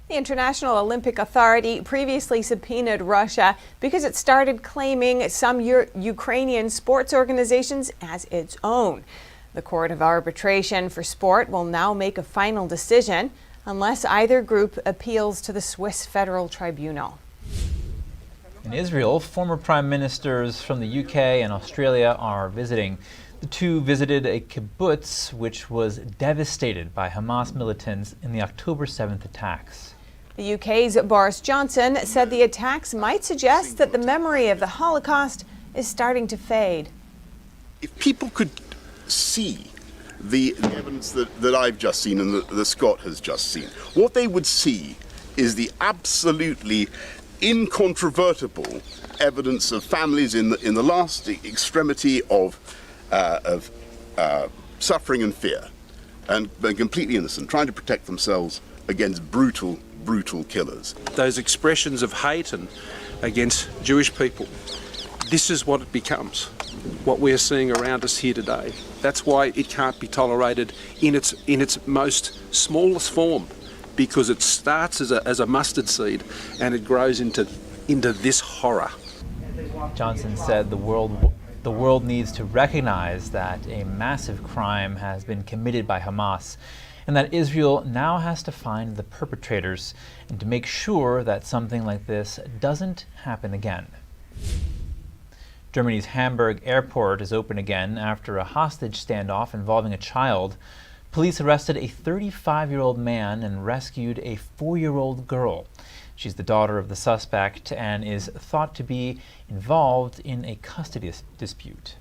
The International Olympic Authority previously subpoenaed Russia because it started claiming some Ukrainian sports organizations as its own. The Court of Arbitration for Sport will now make a final decision unless either group appeals to the Swiss Federal Tribunal. In Israel, former prime ministers from the UK and Australia are visiting. The two visited a kibbutz which was devastated by Hamas militants in the October 7th attacks. The UK's Boris Johnson said the attacks might suggest that the memory of the Holocaust is starting to fade. If people could see the evidence that I've just seen and that Scott has just seen, what they would see is the absolutely incontrovertible evidence of families in the last extremity of suffering and fear, and they're completely innocent, trying to protect themselves against brutal killers. Those expressions of hate and against Jewish people, this is what it becomes, what we're seeing around us here today. That's why it can't be tolerated in its most smallest form, because it starts as a mustard seed and it grows into this horror. Johnson said the world needs to recognize that a massive crime has been committed by Hamas, and that Israel now has to find the perpetrators and to make sure that something like this doesn't happen again. Germany's Hamburg airport is open again after a hostage standoff involving a child. Police arrested a 35-year-old man and rescued a 4-year-old girl. She's the daughter of the suspect and is thought to be involved in a custody dispute.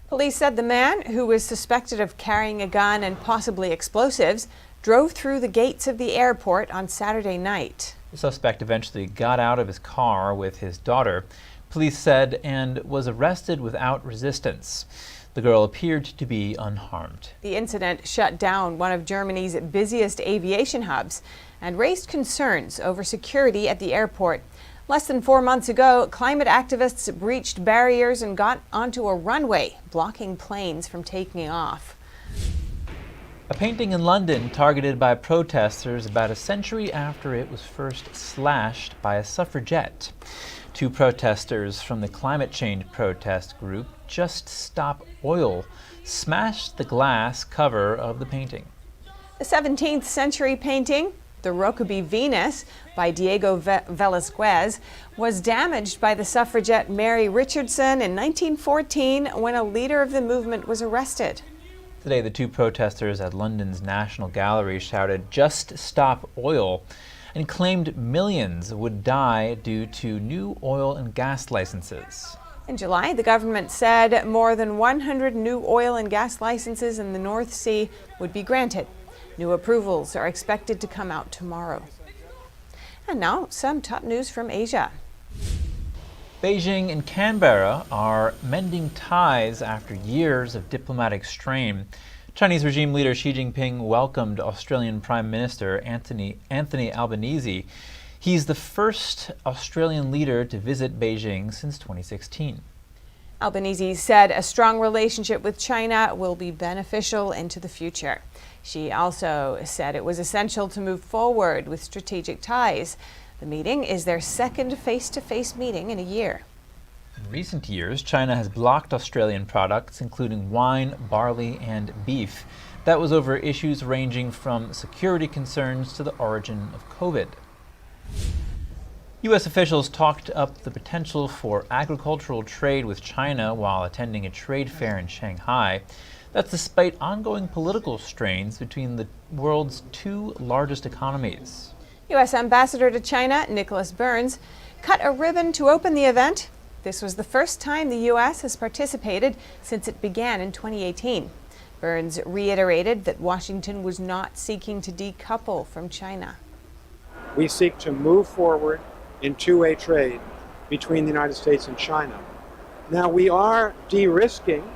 Police said the man, who was suspected of carrying a gun and possibly explosives, drove through the gates of the airport on Saturday night. The suspect eventually got out of his car with his daughter, police said, and was arrested without resistance. The girl appeared to be unharmed. The incident shut down one of Germany's busiest aviation hubs and raised concerns over security at the airport. Less than 4 months ago, climate activists breached barriers and got onto a runway, blocking planes from taking off. A painting in London targeted by protesters about a century after it was first slashed by a suffragette. Two protesters from the climate change protest group Just Stop Oil smashed the glass cover of the painting. The 17th century painting, The Rokeby Venus by Diego Velázquez, was damaged by the suffragette Mary Richardson in 1914 when a leader of the movement was arrested. Today, the two protesters at London's National Gallery shouted, "Just Stop Oil," and claimed millions would die due to new oil and gas licenses. In July, the government said more than 100 new oil and gas licenses in the North Sea would be granted. New approvals are expected to come out tomorrow. And now, some top news from Asia. Beijing and Canberra are mending ties after years of diplomatic strain. Chinese regime leader Xi Jinping welcomed Australian Prime Minister Anthony Albanese. He's the first Australian leader to visit Beijing since 2016. Albanese said a strong relationship with China will be beneficial into the future. She also said it was essential to move forward with strategic ties. The meeting is their second face-to-face meeting in a year. In recent years, China has blocked Australian products, including wine, barley, and beef. That was over issues ranging from security concerns to the origin of COVID. U.S. officials talked up the potential for agricultural trade with China while attending a trade fair in Shanghai. That's despite ongoing political strains between the world's two largest economies. U.S. Ambassador to China, Nicholas Burns, cut a ribbon to open the event. This was the first time the U.S. has participated since it began in 2018. Burns reiterated that Washington was not seeking to decouple from China. We seek to move forward in two-way trade between the United States and China. Now, we are de-risking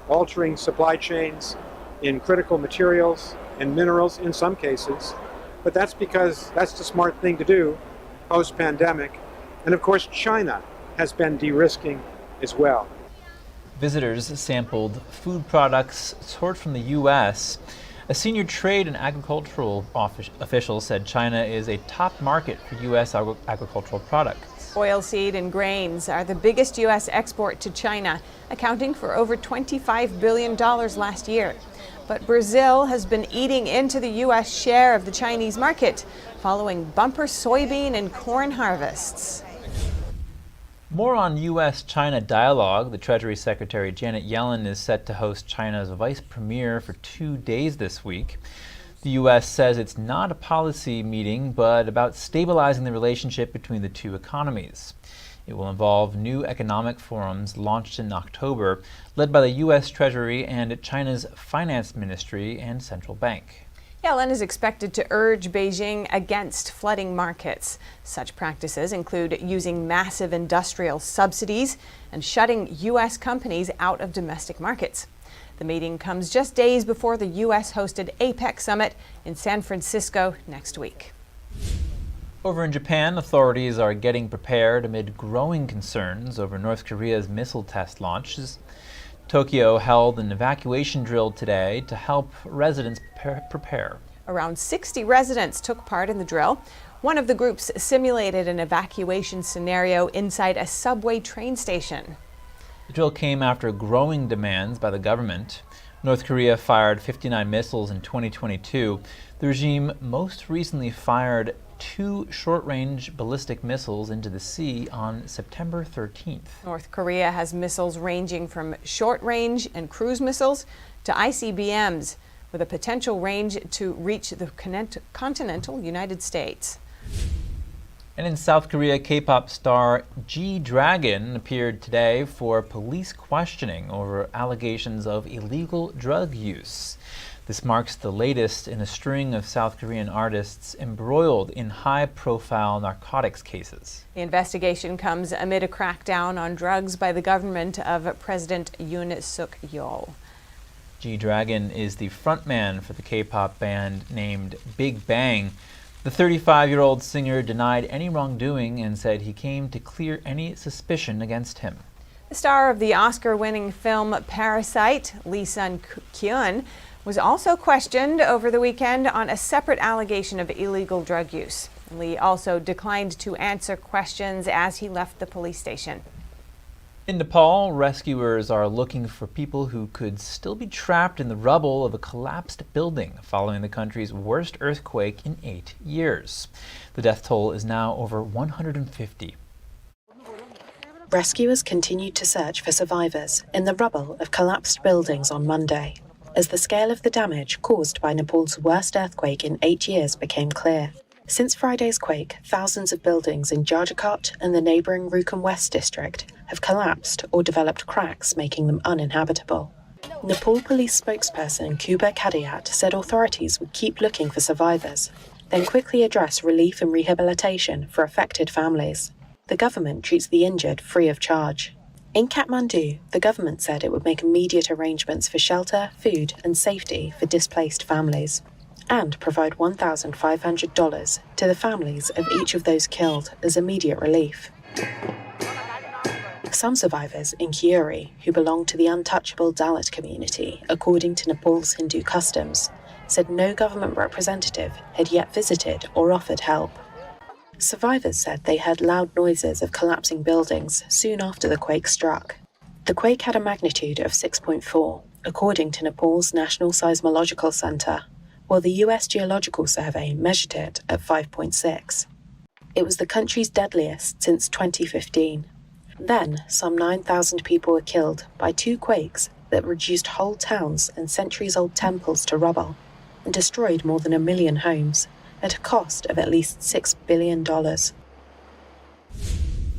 altering supply chains in critical materials and minerals in some cases, but that's because that's the smart thing to do post-pandemic. And of course, China has been de-risking as well. Visitors sampled food products sourced from the U.S. A senior trade and agricultural official said China is a top market for U.S. agricultural products. Oilseed and grains are the biggest U.S. export to China, accounting for over $25 billion last year. But Brazil has been eating into the U.S. share of the Chinese market, following bumper soybean and corn harvests. More on U.S.-China dialogue. The Treasury Secretary Janet Yellen is set to host China's vice premier for 2 days this week. The U.S. says it's not a policy meeting, but about stabilizing the relationship between the two economies. It will involve new economic forums launched in October, led by the U.S. Treasury and China's Finance Ministry and Central Bank. Yellen is expected to urge Beijing against flooding markets. Such practices include using massive industrial subsidies and shutting U.S. companies out of domestic markets. The meeting comes just days before the U.S.-hosted APEC summit in San Francisco next week. Over in Japan, authorities are getting prepared amid growing concerns over North Korea's missile test launches. Tokyo held an evacuation drill today to help residents prepare. Around 60 residents took part in the drill. One of the groups simulated an evacuation scenario inside a subway train station. The drill came after growing demands by the government. North Korea fired 59 missiles in 2022. The regime most recently fired 2 short-range ballistic missiles into the sea on September 13th. North Korea has missiles ranging from short-range and cruise missiles to ICBMs, with a potential range to reach the continental United States. And in South Korea, K-pop star G-Dragon appeared today for police questioning over allegations of illegal drug use. This marks the latest in a string of South Korean artists embroiled in high-profile narcotics cases. The investigation comes amid a crackdown on drugs by the government of President Yoon Suk-yeol. G-Dragon is the frontman for the K-pop band named Big Bang. The 35-year-old singer denied any wrongdoing and said he came to clear any suspicion against him. The star of the Oscar-winning film Parasite, Lee Sun-kyun, was also questioned over the weekend on a separate allegation of illegal drug use. Lee also declined to answer questions as he left the police station. In Nepal, rescuers are looking for people who could still be trapped in the rubble of a collapsed building following the country's worst earthquake in 8 years. The death toll is now over 150. Rescuers continued to search for survivors in the rubble of collapsed buildings on Monday, as the scale of the damage caused by Nepal's worst earthquake in 8 years became clear. Since Friday's quake, thousands of buildings in Jajakot and the neighbouring Rukun West district have collapsed or developed cracks, making them uninhabitable. Nepal police spokesperson Kuba Kadiat said authorities would keep looking for survivors, then quickly address relief and rehabilitation for affected families. The government treats the injured free of charge. In Kathmandu, the government said it would make immediate arrangements for shelter, food and safety for displaced families, and provide $1,500 to the families of each of those killed as immediate relief. Some survivors in Kiuri, who belong to the untouchable Dalit community, according to Nepal's Hindu customs, said no government representative had yet visited or offered help. Survivors said they heard loud noises of collapsing buildings soon after the quake struck. The quake had a magnitude of 6.4, according to Nepal's National Seismological Center, while the US Geological Survey measured it at 5.6. It was the country's deadliest since 2015. Then, some 9,000 people were killed by 2 quakes that reduced whole towns and centuries-old temples to rubble and destroyed more than 1 million homes at a cost of at least $6 billion.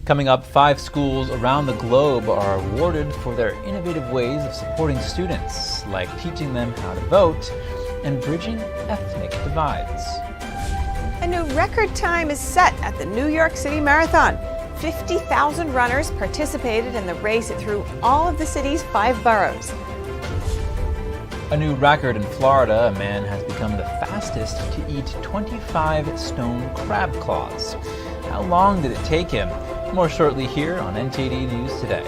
Coming up, 5 schools around the globe are awarded for their innovative ways of supporting students, like teaching them how to vote and bridging ethnic divides. A new record time is set at the New York City Marathon. 50,000 runners participated in the race through all of the city's 5 boroughs. A new record in Florida, a man has become the fastest to eat 25 stone crab claws. How long did it take him? More shortly here on NTD News Today.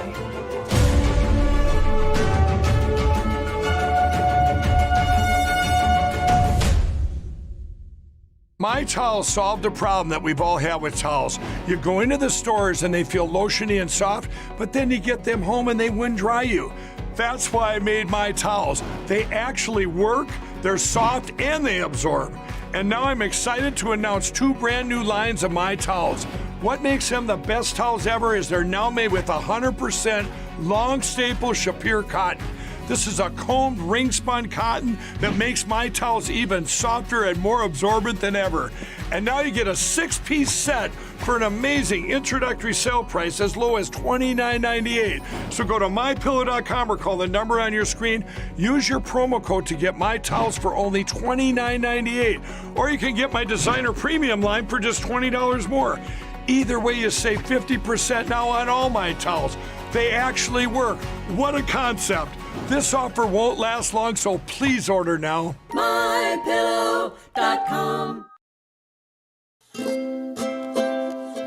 My Towels solved a problem that we've all had with towels. You go into the stores and they feel lotiony and soft, but then you get them home and they wind dry you. That's why I made My Towels. They actually work, they're soft, and they absorb. And now I'm excited to announce 2 brand new lines of My Towels. What makes them the best towels ever is they're now made with 100% long staple Shapir cotton. This is a combed ring spun cotton that makes My Towels even softer and more absorbent than ever. And now you get a 6-piece set for an amazing introductory sale price as low as $29.98. So go to mypillow.com or call the number on your screen. Use your promo code to get My Towels for only $29.98. Or you can get my designer premium line for just $20 more. Either way, you save 50% now on all My Towels. They actually work. What a concept. This offer won't last long, so please order now. MyPillow.com.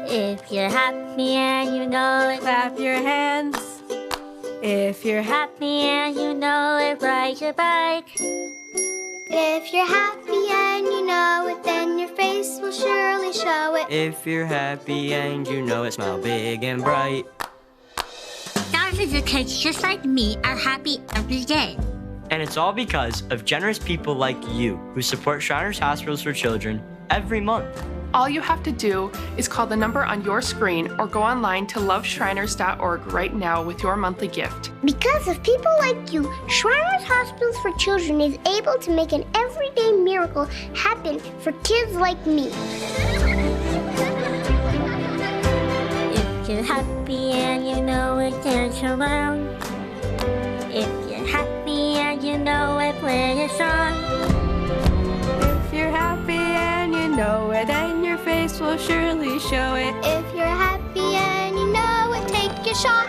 If you're happy and you know it, clap your hands. If you're happy and you know it, ride your bike. If you're happy and you know it, then your face will surely show it. If you're happy and you know it, smile big and bright. Thousands of kids just like me are happy every day. And it's all because of generous people like you who support Shriners Hospitals for Children every month. All you have to do is call the number on your screen or go online to loveshriners.org right now with your monthly gift. Because of people like you, Shriners Hospitals for Children is able to make an everyday miracle happen for kids like me. If you're happy and you know it, dance around. If you're happy and you know it, play a song. If you're happy and you know it, and your face will surely show it. If you're happy and you know it, take a shot.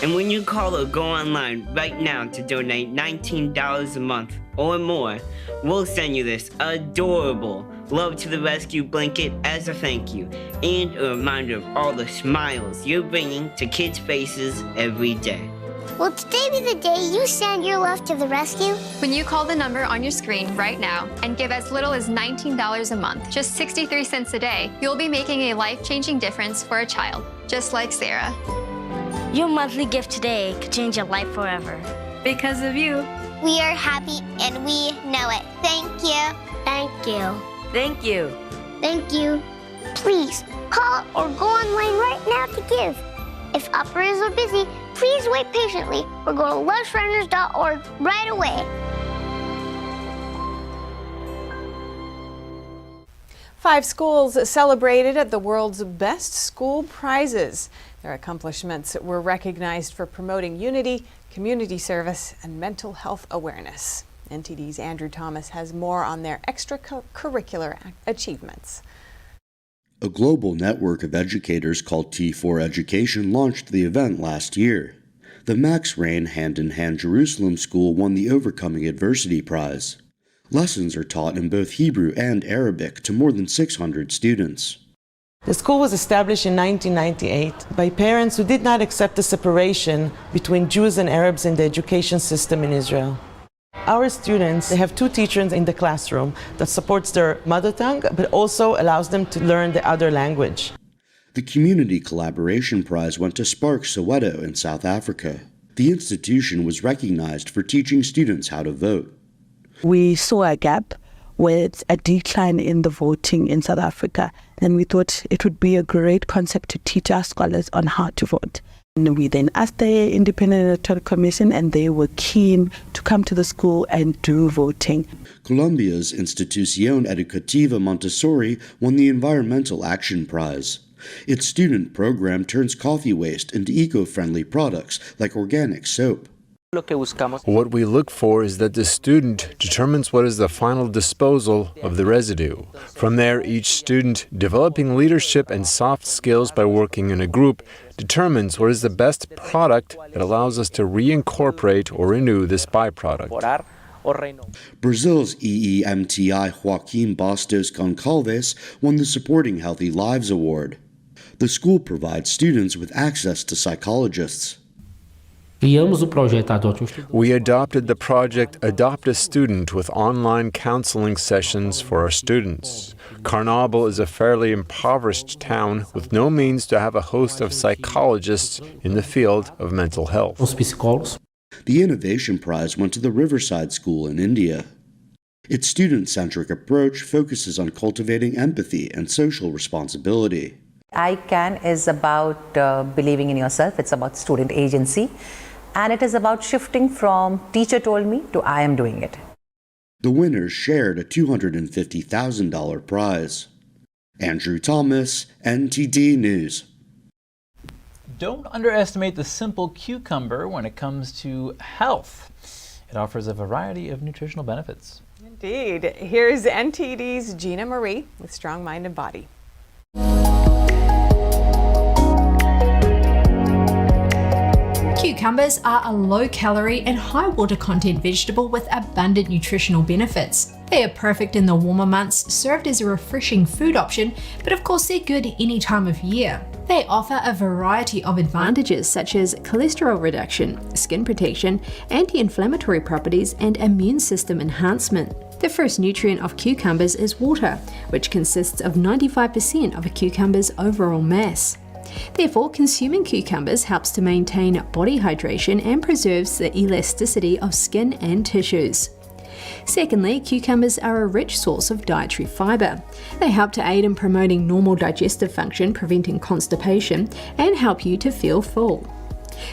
And when you call or go online right now to donate $19 a month or more, we'll send you this adorable Love to the Rescue blanket as a thank you and a reminder of all the smiles you're bringing to kids' faces every day. Will today be the day you send your love to the rescue? When you call the number on your screen right now and give as little as $19 a month, just 63 cents a day, you'll be making a life-changing difference for a child, just like Sarah. Your monthly gift today could change your life forever. Because of you. We are happy and we know it. Thank you. Thank you. Thank you. Thank you. Please call or go online right now to give. If operators are busy, please wait patiently or go to loveshriners.org right away. Five schools celebrated at the world's best school prizes. Their accomplishments were recognized for promoting unity, community service, and mental health awareness. NTD's Andrew Thomas has more on their extracurricular achievements. A global network of educators called T4 Education launched the event last year. The Max Rain Hand in Hand Jerusalem School won the Overcoming Adversity Prize. Lessons are taught in both Hebrew and Arabic to more than 600 students. The school was established in 1998 by parents who did not accept the separation between Jews and Arabs in the education system in Israel. Our students, they have 2 teachers in the classroom that supports their mother tongue, but also allows them to learn the other language. The Community Collaboration Prize went to Spark Soweto in South Africa. The institution was recognized for teaching students how to vote. We saw a gap with a decline in the voting in South Africa. And we thought it would be a great concept to teach our scholars on how to vote. And we then asked the Independent Electoral Commission, and they were keen to come to the school and do voting. Colombia's Institución Educativa Montessori won the Environmental Action Prize. Its student program turns coffee waste into eco-friendly products like organic soap. What we look for is that the student determines what is the final disposal of the residue. From there, each student, developing leadership and soft skills by working in a group, determines what is the best product that allows us to reincorporate or renew this byproduct. Brazil's EEMTI Joaquim Bastos Goncalves won the Supporting Healthy Lives Award. The school provides students with access to psychologists. We adopted the project Adopt a Student with online counseling sessions for our students. Carnaval is a fairly impoverished town with no means to have a host of psychologists in the field of mental health. The Innovation Prize went to the Riverside School in India. Its student-centric approach focuses on cultivating empathy and social responsibility. ICANN is about believing in yourself. It's about student agency. And it is about shifting from teacher told me to I am doing it. The winners shared a $250,000 prize. Andrew Thomas, NTD News. Don't underestimate the simple cucumber when it comes to health. It offers a variety of nutritional benefits. Indeed. Here's NTD's Gina Marie with Strong Mind and Body. Cucumbers are a low-calorie and high-water content vegetable with abundant nutritional benefits. They are perfect in the warmer months, served as a refreshing food option, but of course they're good any time of year. They offer a variety of advantages such as cholesterol reduction, skin protection, anti-inflammatory properties, and immune system enhancement. The first nutrient of cucumbers is water, which consists of 95% of a cucumber's overall mass. Therefore, consuming cucumbers helps to maintain body hydration and preserves the elasticity of skin and tissues. Secondly, cucumbers are a rich source of dietary fiber. They help to aid in promoting normal digestive function, preventing constipation, and help you to feel full.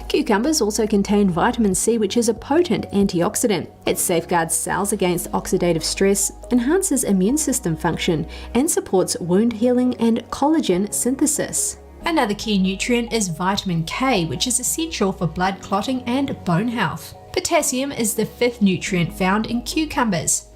Cucumbers also contain vitamin C, which is a potent antioxidant. It safeguards cells against oxidative stress, enhances immune system function, and supports wound healing and collagen synthesis. Another key nutrient is vitamin K, which is essential for blood clotting and bone health. Potassium is the fifth nutrient found in cucumbers.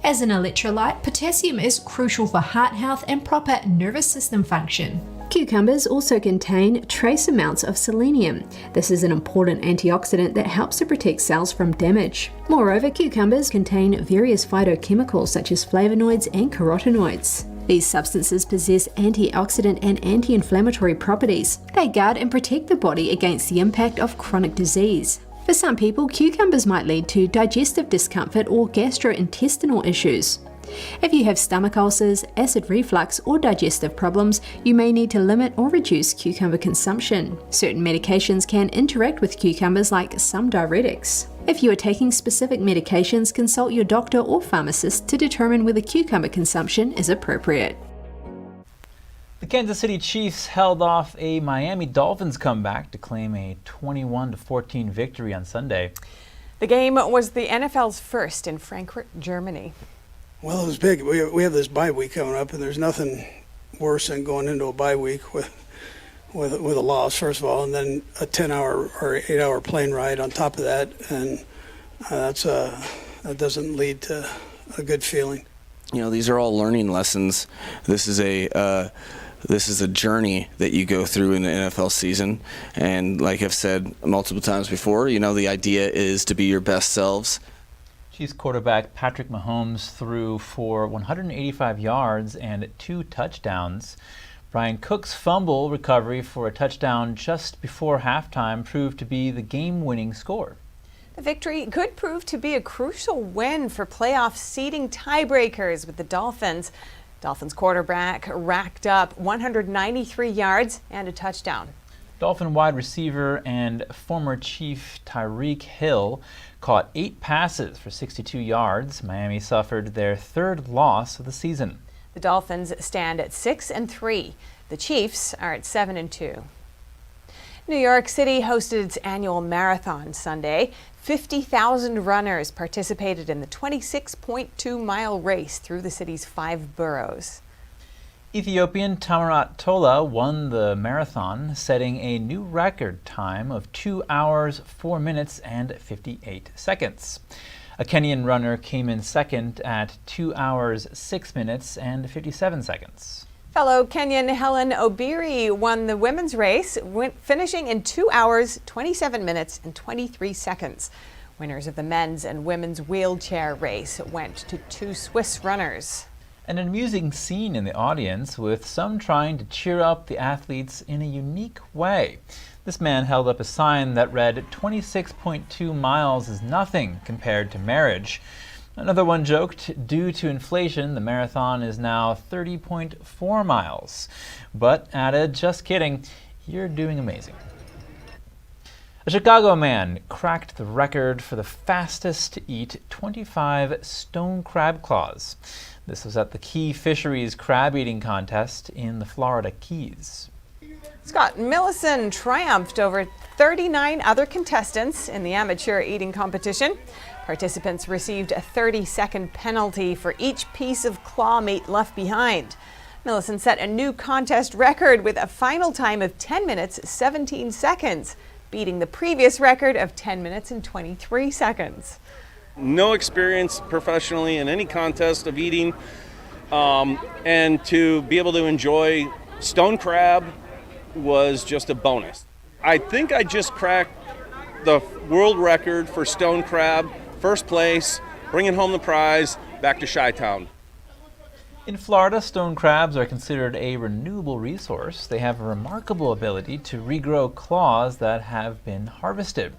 As an electrolyte, potassium is crucial for heart health and proper nervous system function. Cucumbers also contain trace amounts of selenium. This is an important antioxidant that helps to protect cells from damage. Moreover, cucumbers contain various phytochemicals such as flavonoids and carotenoids. These substances possess antioxidant and anti-inflammatory properties. They guard and protect the body against the impact of chronic disease. For some people, cucumbers might lead to digestive discomfort or gastrointestinal issues. If you have stomach ulcers, acid reflux, or digestive problems, you may need to limit or reduce cucumber consumption. Certain medications can interact with cucumbers, like some diuretics. If you are taking specific medications, consult your doctor or pharmacist to determine whether cucumber consumption is appropriate. The Kansas City Chiefs held off a Miami Dolphins comeback to claim a 21-14 victory on Sunday. The game was the NFL's first in Frankfurt, Germany. Well, it was big. We have this bye week coming up, and there's nothing worse than going into a bye week with a loss, first of all, and then a 10-hour or 8-hour plane ride on top of that, and that doesn't lead to a good feeling. You know, these are all learning lessons. This is a journey that you go through in the NFL season, and like I've said multiple times before, you know, the idea is to be your best selves. Chiefs quarterback Patrick Mahomes threw for 185 yards and 2 touchdowns. Brian Cook's fumble recovery for a touchdown just before halftime proved to be the game-winning score. The victory could prove to be a crucial win for playoff seeding tiebreakers with the Dolphins. Dolphins quarterback racked up 193 yards and a touchdown. Dolphin wide receiver and former Chief Tyreek Hill caught 8 passes for 62 yards. Miami suffered their 3rd loss of the season. The Dolphins stand at 6-3. The Chiefs are at 7-2. New York City hosted its annual marathon Sunday. 50,000 runners participated in the 26.2-mile race through the city's 5 boroughs. Ethiopian Tamarat Tola won the marathon, setting a new record time of 2 hours, 4 minutes, and 58 seconds. A Kenyan runner came in second at 2 hours, 6 minutes, and 57 seconds. Fellow Kenyan Helen Obiri won the women's race, finishing in 2 hours, 27 minutes, and 23 seconds. Winners of the men's and women's wheelchair race went to 2 Swiss runners. An amusing scene in the audience, with some trying to cheer up the athletes in a unique way. This man held up a sign that read, "26.2 miles is nothing compared to marriage." Another one joked, due to inflation, the marathon is now 30.4 miles. But added, "Just kidding, you're doing amazing." A Chicago man cracked the record for the fastest to eat 25 stone crab claws. This was at the Key Fisheries crab eating contest in the Florida Keys. Scott Millison triumphed over 39 other contestants in the amateur eating competition. Participants received a 30-second penalty for each piece of claw meat left behind. Millison set a new contest record with a final time of 10 minutes, 17 seconds, beating the previous record of 10 minutes and 23 seconds. No experience professionally in any contest of eating, and to be able to enjoy stone crab was just a bonus. I think I just cracked the world record for stone crab, first place, bringing home the prize, back to Chi-Town. In Florida, stone crabs are considered a renewable resource. They have a remarkable ability to regrow claws that have been harvested.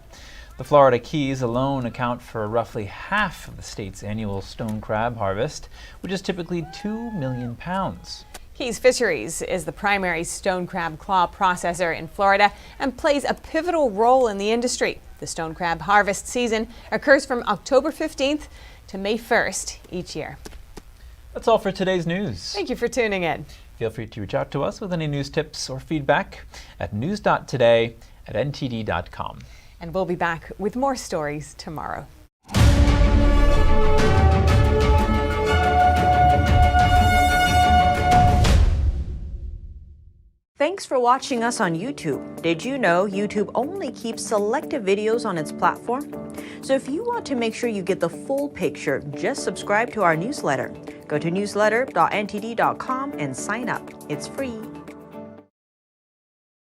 The Florida Keys alone account for roughly half of the state's annual stone crab harvest, which is typically 2 million pounds. Keys Fisheries is the primary stone crab claw processor in Florida and plays a pivotal role in the industry. The stone crab harvest season occurs from October 15th to May 1st each year. That's all for today's news. Thank you for tuning in. Feel free to reach out to us with any news tips or feedback at news.today@ntd.com. And we'll be back with more stories tomorrow. Thanks for watching us on YouTube. Did you know YouTube only keeps selected videos on its platform? So if you want to make sure you get the full picture, just subscribe to our newsletter. Go to newsletter.ntd.com and sign up. It's free.